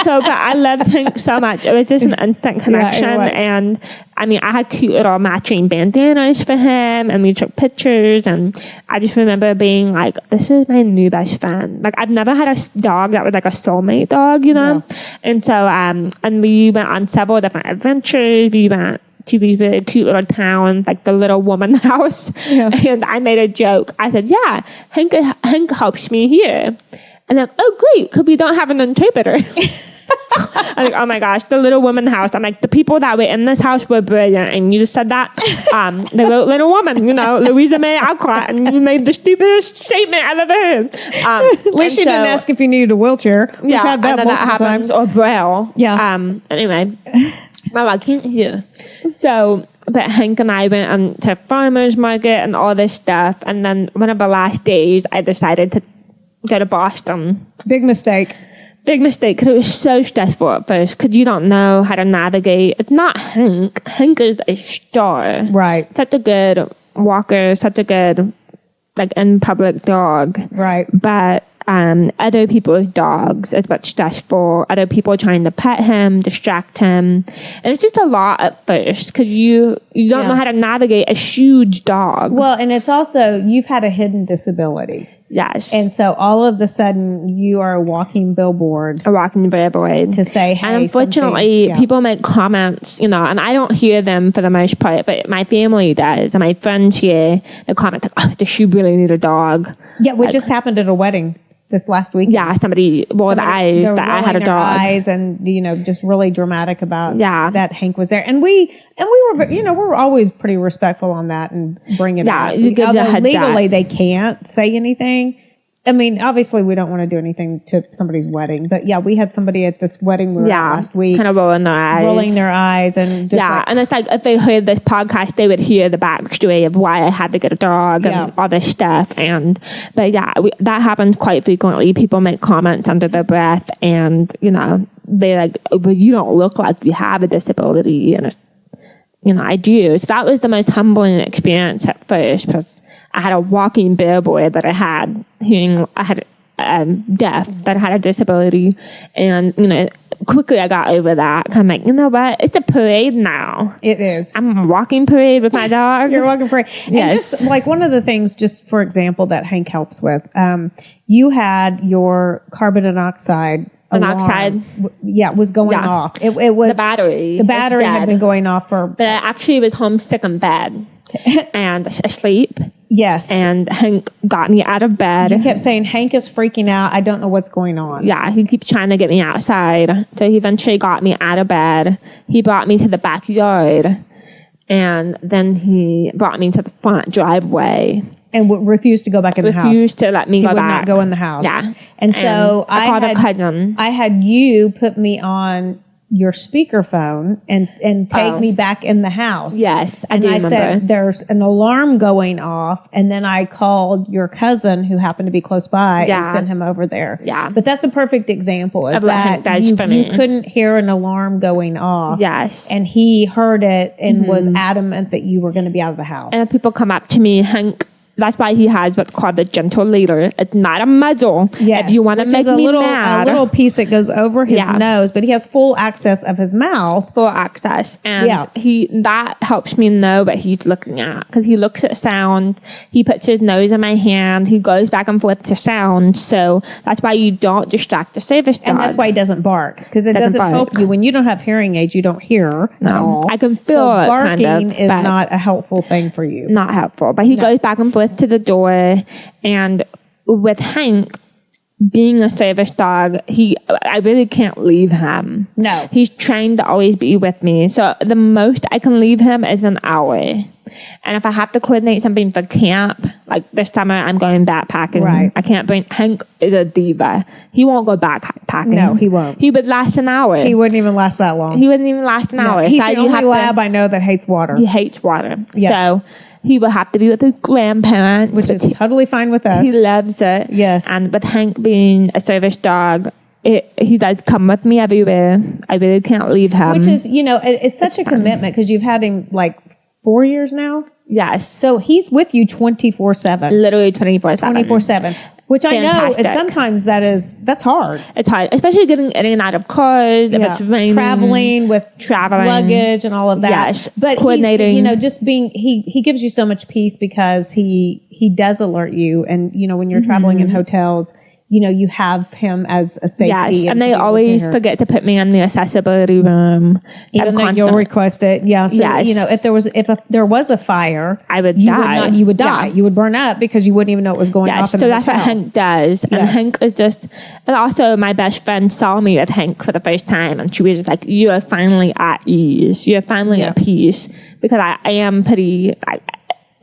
But I loved Hank so much. It was just an instant connection. And I mean, I had cute little matching bandanas for him, and we took pictures. And I just remember being like, this is my new best friend. Like, I've never had a dog that was like a soulmate dog, you know? Yeah. And so, and we went on several different adventures. We went to these really cute little towns, like the Little Woman House. Yeah. And I made a joke. I said, yeah, Hank helps me here. And they're like, oh, great, because we don't have an interpreter. I'm like, oh my gosh, the Little Woman House. I'm like, the people that were in this house were brilliant. And you just said that. They wrote Little Woman, you know, Louisa May Alcott. And you made the stupidest statement I've ever heard. At least you didn't ask if you needed a wheelchair. We've had that multiple times. Or Braille. Yeah. Anyway. Well, I can't hear. So, but Hank and I went to farmer's market and all this stuff. And then one of the last days, I decided to go to Boston. Big mistake. Big mistake, because it was so stressful at first, because you don't know how to navigate. It's not Hank. Hank is a star. Right. Such a good walker, such a good, like, in public dog. Right. But other people's dogs is what's stressful. Other people trying to pet him, distract him. And it's just a lot at first, because you don't know how to navigate a huge dog. Well, and it's also, you've had a hidden disability. Yes. And so all of a sudden you are a walking billboard. A walking billboard. To say, hey, and unfortunately, people make comments, you know, and I don't hear them for the most part, but my family does. And my friends hear the comment, like, oh, does she really need a dog? Yeah, what just happened at a wedding this last week. Yeah, somebody rolled the eyes that I had a dog. Eyes and, you know, just really dramatic about that Hank was there. And we were, you know, we're always pretty respectful on that and bring it up. You give the heads legally they can't say anything. I mean, obviously we don't want to do anything to somebody's wedding, but yeah, we had somebody at this wedding we were at last week. Kind of rolling their eyes and just and it's like if they heard this podcast, they would hear the backstory of why I had to get a dog and all this stuff. But that happens quite frequently. People make comments under their breath, and you know, they like, but you don't look like you have a disability, and it's, you know, I do. So that was the most humbling experience at first, because I had a walking billboard that I had deaf, that had a disability. And, you know, quickly I got over that. I'm like, you know what? It's a parade now. It is. I'm a walking parade with my dog. You're walking parade. Yes. And just like one of the things, just for example, that Hank helps with, you had your carbon monoxide was going off. It was the battery. The battery had been going off but I actually was homesick in bed and asleep. Yes. And Hank got me out of bed. You kept saying, Hank is freaking out. I don't know what's going on. Yeah, he keeps trying to get me outside. So he eventually got me out of bed. He brought me to the backyard. And then he brought me to the front driveway. And refused to go back in the house. Refused to let me go back. He would not go in the house. Yeah. And so I called a cousin. I had you put me on your speakerphone and take me back in the house. Yes, I do remember. Said, there's an alarm going off, and then I called your cousin who happened to be close by and sent him over there. Yeah. But that's a perfect example, is that you couldn't hear an alarm going off. Yes. And he heard it and was adamant that you were going to be out of the house. And people come up to me, Hank, that's why he has what's called a gentle leader. It's not a muzzle. Yes, if you want to make me mad. A little piece that goes over his nose, but he has full access of his mouth. Full access. And that helps me know what he's looking at. Because he looks at sound. He puts his nose in my hand. He goes back and forth to sound. So that's why you don't distract the service dog. And that's why he doesn't bark. Because it doesn't help you. When you don't have hearing aids, you don't hear at all. I can feel so it, barking is not a helpful thing for you. Not helpful. But he goes back and forth to the door. And with Hank, being a service dog, I really can't leave him. No. He's trained to always be with me. So the most I can leave him is an hour. And if I have to coordinate something for camp, like this summer I'm going backpacking. Right. I can't bring, Hank is a diva. He won't go backpacking. No, he won't. He would last an hour. He wouldn't even last that long. He wouldn't even last an hour. He's So the only lab I know that hates water. He hates water. Yes. So he will have to be with his grandparents. Which is totally fine with us. He loves it. Yes. And with Hank being a service dog, he does come with me everywhere. I really can't leave him. Which is, it's such a commitment because you've had him like 4 years now. Yes. So he's with you 24/7. Literally 24/7. 24/7. Which Fantastic. I know, sometimes that's hard. It's hard, especially getting in and out of cars, if it's raining. Traveling with luggage and all of that. Yes. But coordinating. just being, he gives you so much peace because he does alert you. And, when you're traveling in hotels, you have him as a safety. Yes, and they always forget to put me in the accessibility room. Even though you'll request it. Yeah. So, yes. if there was a fire, I would die. You would die. Yeah. You would burn up because you wouldn't even know what was going off in the that's hotel. what Hank does. And Hank is just, and also my best friend saw me with Hank for the first time and she was just like, you are finally at ease. You're finally at peace, because I am pretty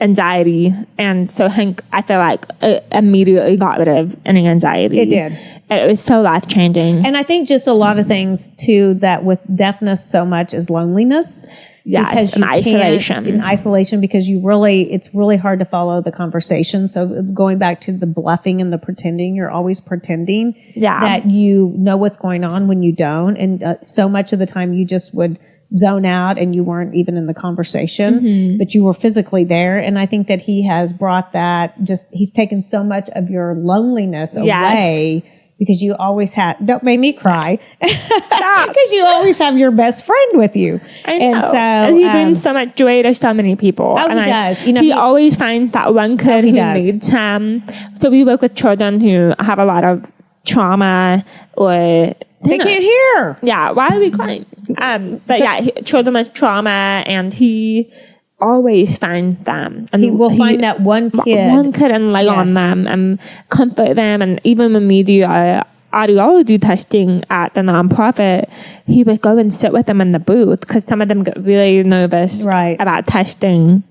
anxiety, and so Hank, I feel like, immediately got rid of any anxiety. It did. It was so life-changing. And I think just a lot of things too, that with deafness so much is loneliness. Yes, and isolation. In isolation, because it's really hard to follow the conversation. So going back to the bluffing and the pretending, you're always pretending that you know what's going on when you don't. And so much of the time you just would zone out and you weren't even in the conversation, but you were physically there. And I think that he has brought that, he's taken so much of your loneliness away, because you always don't make me cry, because you always have your best friend with you. I know. And so and he brings so much joy to so many people. Oh, and he does. He always finds that one kid who needs him. So we work with children who have a lot of trauma, or they can't hear. Yeah, why are we crying? But children with trauma, and he always finds them. And he will find that one kid and lay on them and comfort them. And even when we do audiology testing at the nonprofit, he would go and sit with them in the booth, because some of them get really nervous about testing.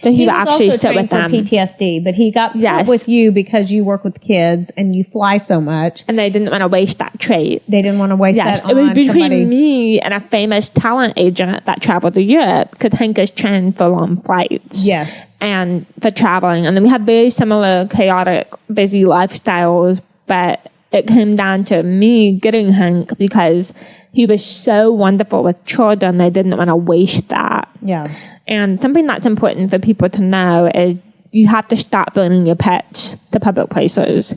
So he would actually sit with them. For PTSD, but he got put with you because you work with kids and you fly so much. And they didn't want to waste that trait. They didn't want to waste that on it was between somebody. Me and a famous talent agent that traveled to Europe, because Hank is trained for long flights. Yes. And for traveling. And then we have very similar, chaotic, busy lifestyles, but it came down to me getting Hank because he was so wonderful with children. They didn't want to waste that. Yeah. And something that's important for people to know is you have to stop bringing your pets to public places,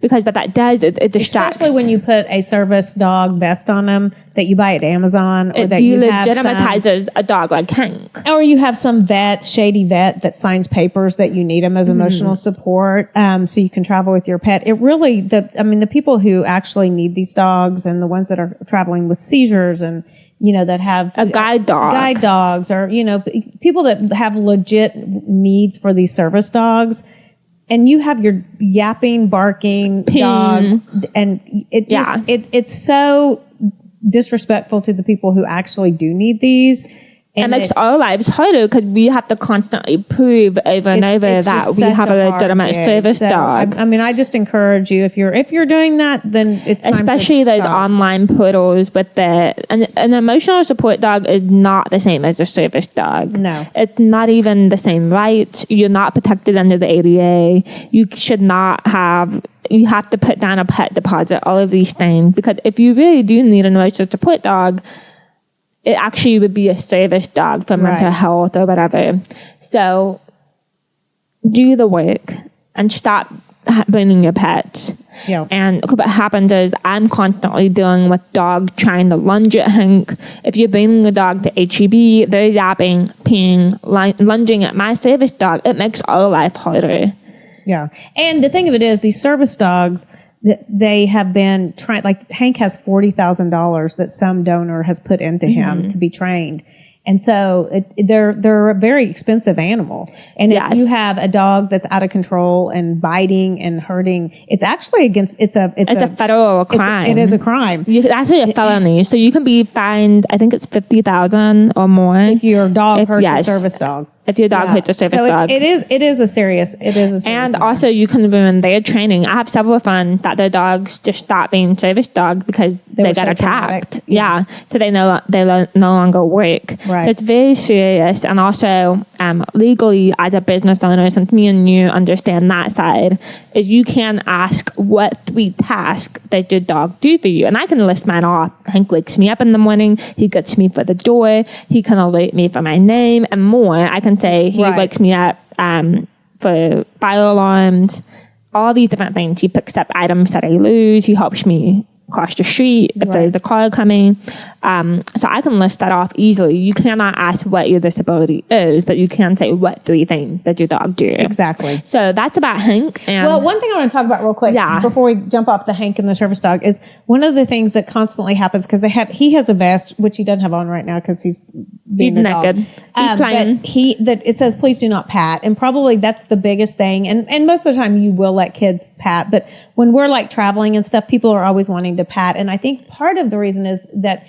because what that does, it distracts. Especially when you put a service dog vest on them that you buy at Amazon, or it that you have delegitimizes a dog like Hank. Or you have some shady vet that signs papers that you need them as emotional support, so you can travel with your pet. It really, the people who actually need these dogs, and the ones that are traveling with seizures, and that have a guide dogs, or people that have legit needs for these service dogs. And you have your yapping, barking dog, and it just it's so disrespectful to the people who actually do need these. And it makes our lives harder, because we have to constantly prove over and over that we have a legitimate service dog. I just encourage you, if you're doing that, then it's time especially to those stop. online portals with an emotional support dog is not the same as a service dog. No, it's not even the same rights. You're not protected under the ADA. You should not have. You have to put down a pet deposit. All of these things, because if you really do need an emotional support dog, it actually would be a service dog for mental health or whatever. So do the work and stop bringing your pets. Yeah. And what happens is I'm constantly dealing with dog trying to lunge at Hank. If you're bringing a dog to HEB, they're yapping, peeing, lunging at my service dog. It makes our life harder. Yeah. And the thing of it is, these service dogs, they have been trying, like Hank has $40,000 that some donor has put into him to be trained. And so they're a very expensive animal. And if you have a dog that's out of control and biting and hurting, it's actually it's a federal crime. It is a crime. It's actually a felony. So you can be fined, I think it's $50,000 or more. If your dog hurts a service dog. If your dog hits a service dog. It is a serious And also you can ruin their training. I have several friends that their dogs just stopped being service dogs because they got attacked. Yeah. So they no longer work. Right. So it's very serious. And also legally as a business owner, since me and you understand that side, is you can ask what 3 tasks does your dog do for you. And I can list mine off. Hank wakes me up in the morning. He gets me for the door. He can alert me for my name and more. I can say he wakes me up for fire alarms, all these different things. He picks up items that I lose. He helps me cross the street if there's a car coming. So I can list that off easily. You cannot ask what your disability is, but you can say what 3 things that your dog do. Exactly. So that's about Hank. Well, one thing I want to talk about real quick before we jump off the Hank and the service dog is one of the things that constantly happens because he has a vest, which he doesn't have on right now because he's being naked. He's playing. But it says, please do not pat. And probably that's the biggest thing. And most of the time you will let kids pat. But when we're like traveling and stuff, people are always wanting to pat. And I think part of the reason is that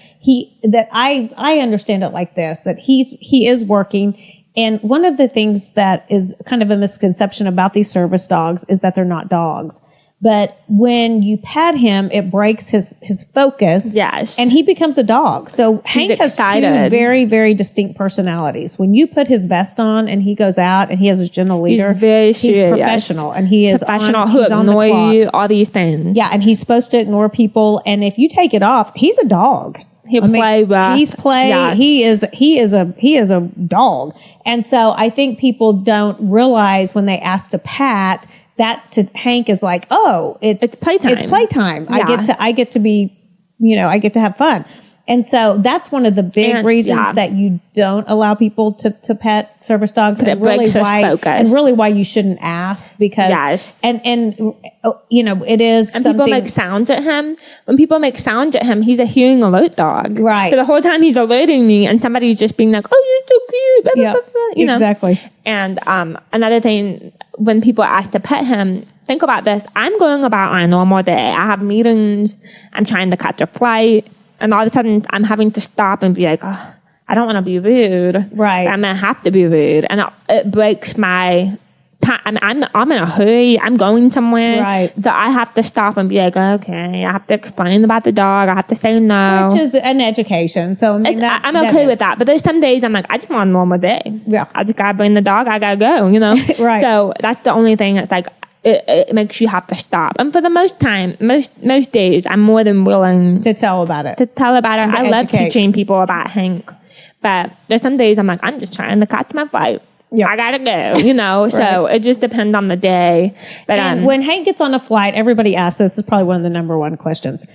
I understand it like this, that he is working. And one of the things that is kind of a misconception about these service dogs is that they're not dogs. But when you pat him, it breaks his focus. Yes. And he becomes a dog. So Hank has 2 very, very distinct personalities. When you put his vest on and he goes out and he has his gentle leader, he's professional. And he is professional who ignore you, all these things. Yeah, and he's supposed to ignore people. And if you take it off, he's a dog. He'll play rough. He's play. Yeah. He is a dog. And so I think people don't realize when they ask to pat that to Hank is like, oh, it's playtime. It's playtime. Yeah. I get to be, I get to have fun. And so that's one of the big reasons that you don't allow people to pet service dogs. And really why you shouldn't ask because, and it is and people make sounds at him. When people make sounds at him, he's a hearing alert dog. Right. So the whole time he's alerting me and somebody's just being like, oh, you're so cute. Blah, blah, blah, blah, Exactly. And another thing, when people ask to pet him, think about this. I'm going about my normal day. I have meetings. I'm trying to catch a flight. And all of a sudden, I'm having to stop and be like, oh, I don't want to be rude. Right. But I'm going to have to be rude. And it breaks my time. I'm in a hurry. I'm going somewhere. Right. So I have to stop and be like, okay, I have to explain about the dog. I have to say no. Which is an education. So I mean, I'm okay with that. But there's some days I'm like, I just want a normal day. Yeah. I just got to bring the dog. I got to go, Right. So that's the only thing that's like, it makes you have to stop. And for the most days, I'm more than willing to tell about it. I love teaching people about Hank. But there's some days I'm like, I'm just trying to catch my flight. Yeah. I gotta go, Right. So it just depends on the day. But and when Hank gets on a flight, everybody asks, this is probably one of the number one questions.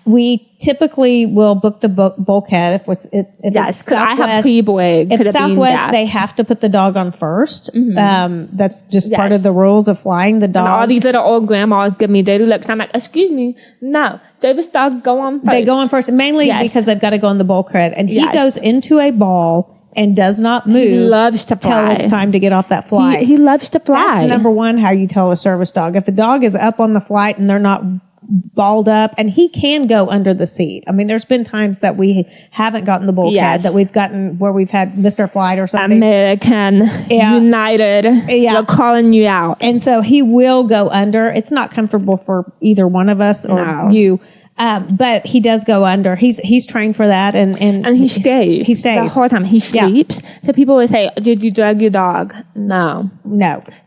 We typically will book the bulkhead if it's Southwest. I have pre-board. If Southwest, they have to put the dog on first. Mm-hmm. That's just part of the rules of flying. The dog. All these little old grandmas give me dirty looks. I'm like, excuse me, no, service dogs go on first. They go on first, mainly because they've got to go in the bulkhead, and he goes into a ball and does not move. He loves to fly. Till it's time to get off that flight. He loves to fly. That's number one, how you tell a service dog. If the dog is up on the flight and they're not balled up, and he can go under the seat. I mean, there's been times that we haven't gotten the bulkhead, that we've gotten where we've had Mr. Flight or something. American, United, they're calling you out. And so he will go under. It's not comfortable for either one of us or you. But he does go under. He's trained for that, and he stays. He stays the whole time. He sleeps. So people will say, "Did you drug your dog?" No.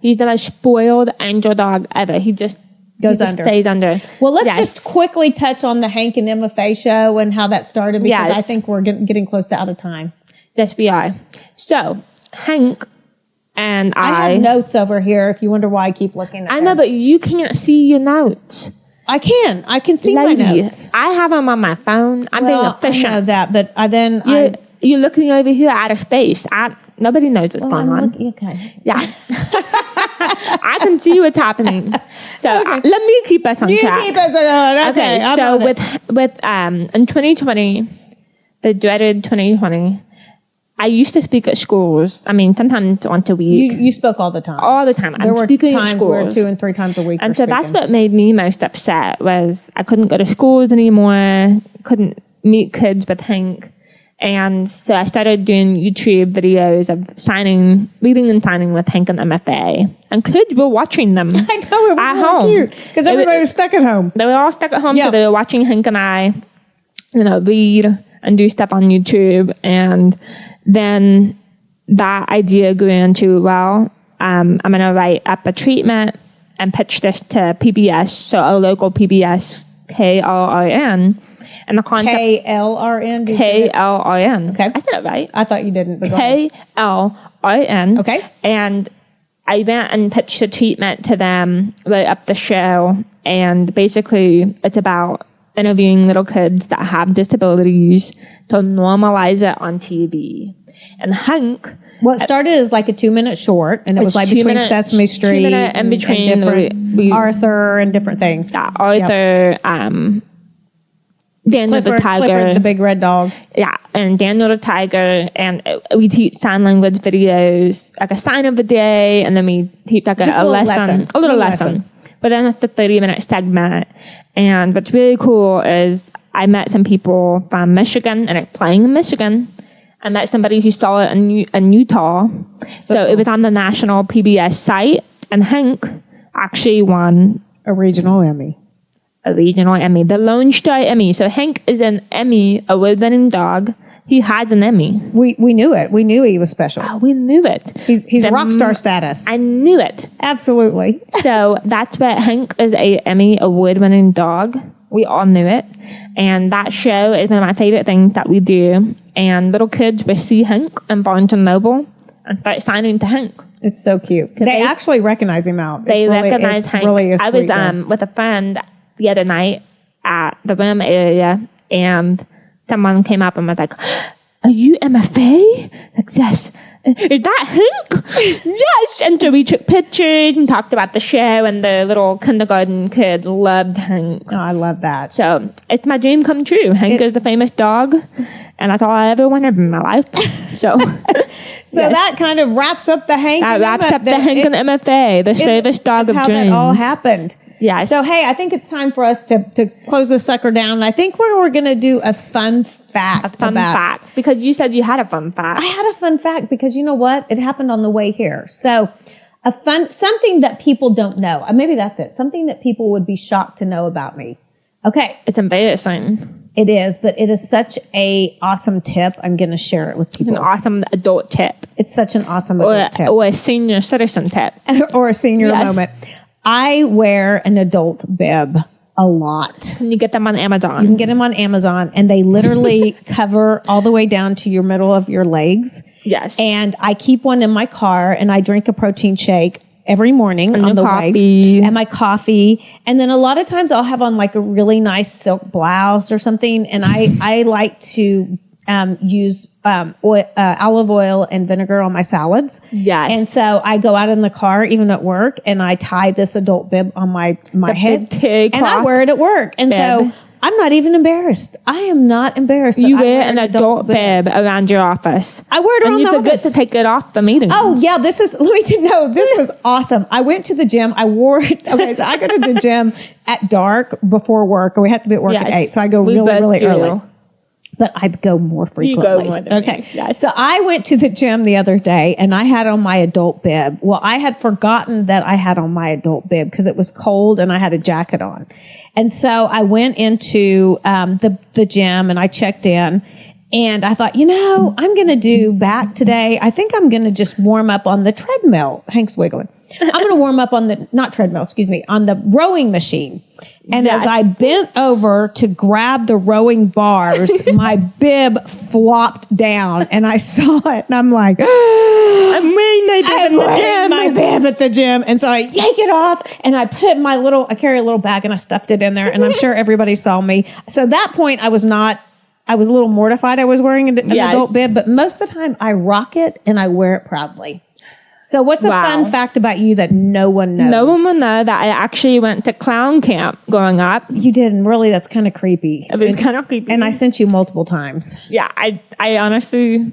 He's the most spoiled angel dog ever. He just stays under. Well, let's just quickly touch on the Hank and Emma Faye show and how that started, because I think we're getting close to out of time. Yes, we are. So Hank and I have notes over here. If you wonder why I keep looking at I know, but you can't see your notes. I can see my notes. I have them on my phone. I'm being efficient. I know that, but you're looking over here out of space. Nobody knows what's going on. Okay. Yeah. I can see what's happening. So let me keep us on track. You keep us on. Okay. So with in 2020, the dreaded 2020, I used to speak at schools. I mean, sometimes once a week. You spoke all the time. All the time. There were speaking times where 2 and 3 times a week. And so that's what made me most upset was I couldn't go to schools anymore, couldn't meet kids with Hank. And so I started doing YouTube videos of reading and signing with Hank and MFA. And kids were watching them. I know, it was at really home. cute. Because everybody was stuck at home. They were all stuck at home, so they were watching Hank and I, read and do stuff on YouTube. And then that idea grew into, well, I'm going to write up a treatment and pitch this to PBS, so a local PBS, KLRN. And the concept... KLRN? KLRN. Okay. I said it right. I thought you didn't. KLRN. Okay. And I went and pitched a treatment to them, wrote up the show, and basically it's about interviewing little kids that have disabilities to normalize it on TV. And Hank... Well, it started as like a 2-minute short, and it was like between Sesame Street and between different Arthur and different things. Yeah, Arthur, Daniel the Tiger. Clifford, the big red dog. Yeah, and Daniel the Tiger. And we teach sign language videos, like a sign of the day, and then we teach like a little lesson. But then it's a 30-minute segment. And what's really cool is I met some people from Michigan, and playing in Michigan. I met somebody who saw it in Utah. So it was on the national PBS site, and Hank actually won a regional Emmy. The Lone Star Emmy. So Hank is an Emmy award-winning dog. He has an Emmy. We knew it. We knew he was special. Oh, we knew it. He's rock star status. I knew it. Absolutely. So that's what Hank is, a Emmy award-winning dog. We all knew it. And that show is one of my favorite things that we do. And little kids will see Hank in Barnes & Noble and start signing to Hank. It's so cute. They actually recognize him out. They recognize Hank. Really I was with a friend the other night at the room area, and someone came up and was like, "Are you MFA?" Like, yes. Is that Hank? Yes. And so we took pictures and talked about the show, and the little kindergarten kid loved Hank. Oh, I love that. So it's my dream come true. Hank is the famous dog, and that's all I ever wanted in my life. So that kind of wraps up the Hank. That wraps up the Hank and MFA, the service dog of dreams. How that all happened. Yeah. So, hey, I think it's time for us to close this sucker down. I think we're going to do a fun fact. Because you said you had a fun fact. I had a fun fact because you know what? It happened on the way here. So, something that people don't know. Maybe that's it. Something that people would be shocked to know about me. Okay. It's embarrassing. It is, but it is such a awesome tip. I'm going to share it with people. An awesome adult tip. It's such an awesome adult tip. Or a senior citizen tip. Or a senior moment. I wear an adult bib a lot. And you get them on Amazon. You can get them on Amazon, and they literally cover all the way down to your middle of your legs. Yes. And I keep one in my car, and I drink a protein shake every morning on the way. And my coffee. And then a lot of times I'll have on like a really nice silk blouse or something. And I like to use olive oil and vinegar on my salads. Yes. And so I go out in the car, even at work, and I tie this adult bib on my head. And I wear it at work. And so I'm not even embarrassed. I am not embarrassed. You wear an adult bib around your office. I wear it around the office. And you forget to take it off the meeting. Oh, yeah. This was awesome. I went to the gym. I wore it. Okay, so I go to the gym at dark before work, and we have to be at work at 8. So I go really early. But I go more frequently. You go more than me. Yes. So I went to the gym the other day, and I had on my adult bib. Well, I had forgotten that I had on my adult bib because it was cold and I had a jacket on. And so I went into the gym and I checked in, and I thought, I'm going to do back today. I think I'm going to just warm up on the treadmill. Hank's wiggling. I'm going to warm up on the on the rowing machine. And as I bent over to grab the rowing bars, my bib flopped down, and I saw it, and I'm like, I'm wearing my bib at the gym. And so I yank it off, and I put I carry a little bag, and I stuffed it in there, and I'm sure everybody saw me. So at that point, I was a little mortified I was wearing an adult bib, but most of the time I rock it and I wear it proudly. So what's a fun fact about you that no one knows? No one will know that I actually went to clown camp growing up. You did, and really that's kind of creepy. It was kind of creepy. And I sent you multiple times. Yeah, I honestly,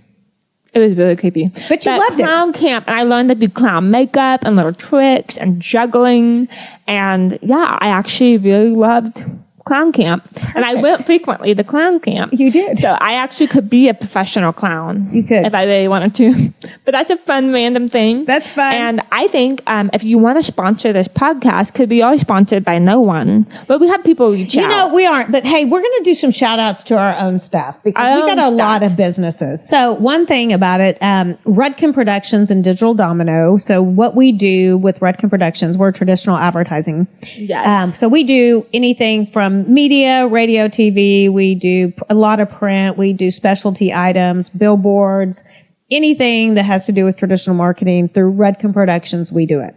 It was really creepy. But you loved clown camp, and I learned to do clown makeup and little tricks and juggling. And yeah, I actually really loved clown camp. Perfect. And I went frequently to clown camp. You did. So I actually could be a professional clown. You could. If I really wanted to. But that's a fun random thing. That's fun. And I think if you want to sponsor this podcast, because we are sponsored by no one, but we have people reach out. You know, we aren't. But hey, we're going to do some shout outs to our own stuff because we got a lot of businesses. So one thing about it, Rudkin Productions and Digital Domino. So what we do with Rudkin Productions, we're traditional advertising. Yes. So we do anything from media, radio, TV. We do a lot of print. We do specialty items, billboards, anything that has to do with traditional marketing. Through Rudkin Productions, we do it.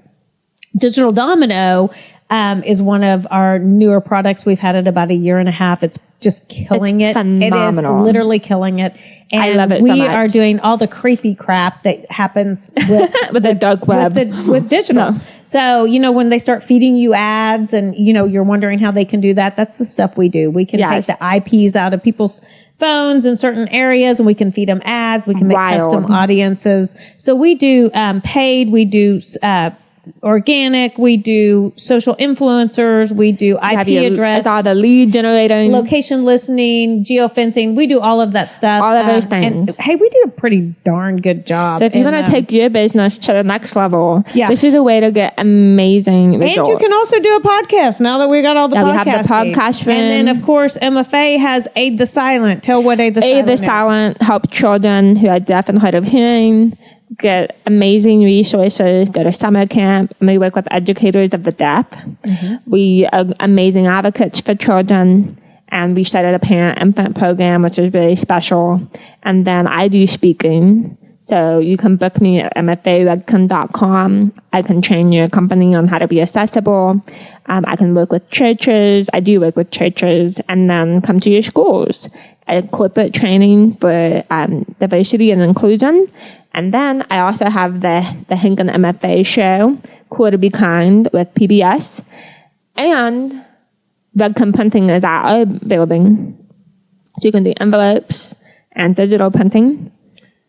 Digital Domino is one of our newer products. We've had it about a year and a half. It's just killing it. Phenomenal. It is literally killing it. And I love it so we much. are doing all the creepy crap that happens with with the dark web. with digital. No. So, you know, when they start feeding you ads and, you know, you're wondering how they can do that, that's the stuff we do. We can take the IPs out of people's phones in certain areas and we can feed them ads. We can make custom audiences. So we do paid, we do organic, we do social influencers, we do IP address, all the lead generating, location listening, geofencing. We do all of that stuff. All of those things. And, hey, we do a pretty darn good job. So if you want to take your business to the next level, this is a way to get amazing results. And you can also do a podcast now that we got all the podcasting. We have the podcast. And then, of course, MFA has Aid the Silent. Tell what Aid the Silent Aid the Silent help children who are deaf and hard of hearing get amazing resources, go to summer camp, and we work with educators of the deaf. Mm-hmm. We are amazing advocates for children, and we started a parent-infant program, which is really special. And then I do speaking. So you can book me at mfaredcon.com. I can train your company on how to be accessible. I can work with churches. I do work with churches, and then come to your schools. Corporate training for diversity and inclusion. And then I also have the Hinken MFA show, Cool to Be Kind, with PBS. And Rudkin Printing is at our building. So you can do envelopes and digital printing.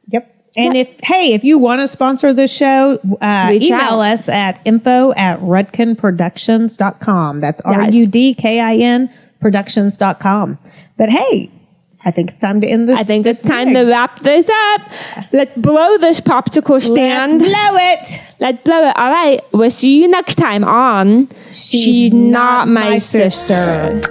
Yep. And if you want to sponsor this show, email us at info@rudkinproductions.com. That's RUDKIN productions.com. But hey, I think it's time to end this. I think it's time to wrap this up. Let's blow this popsicle stand. Let's blow it. Let's blow it. All right. We'll see you next time on She's Not My Sister.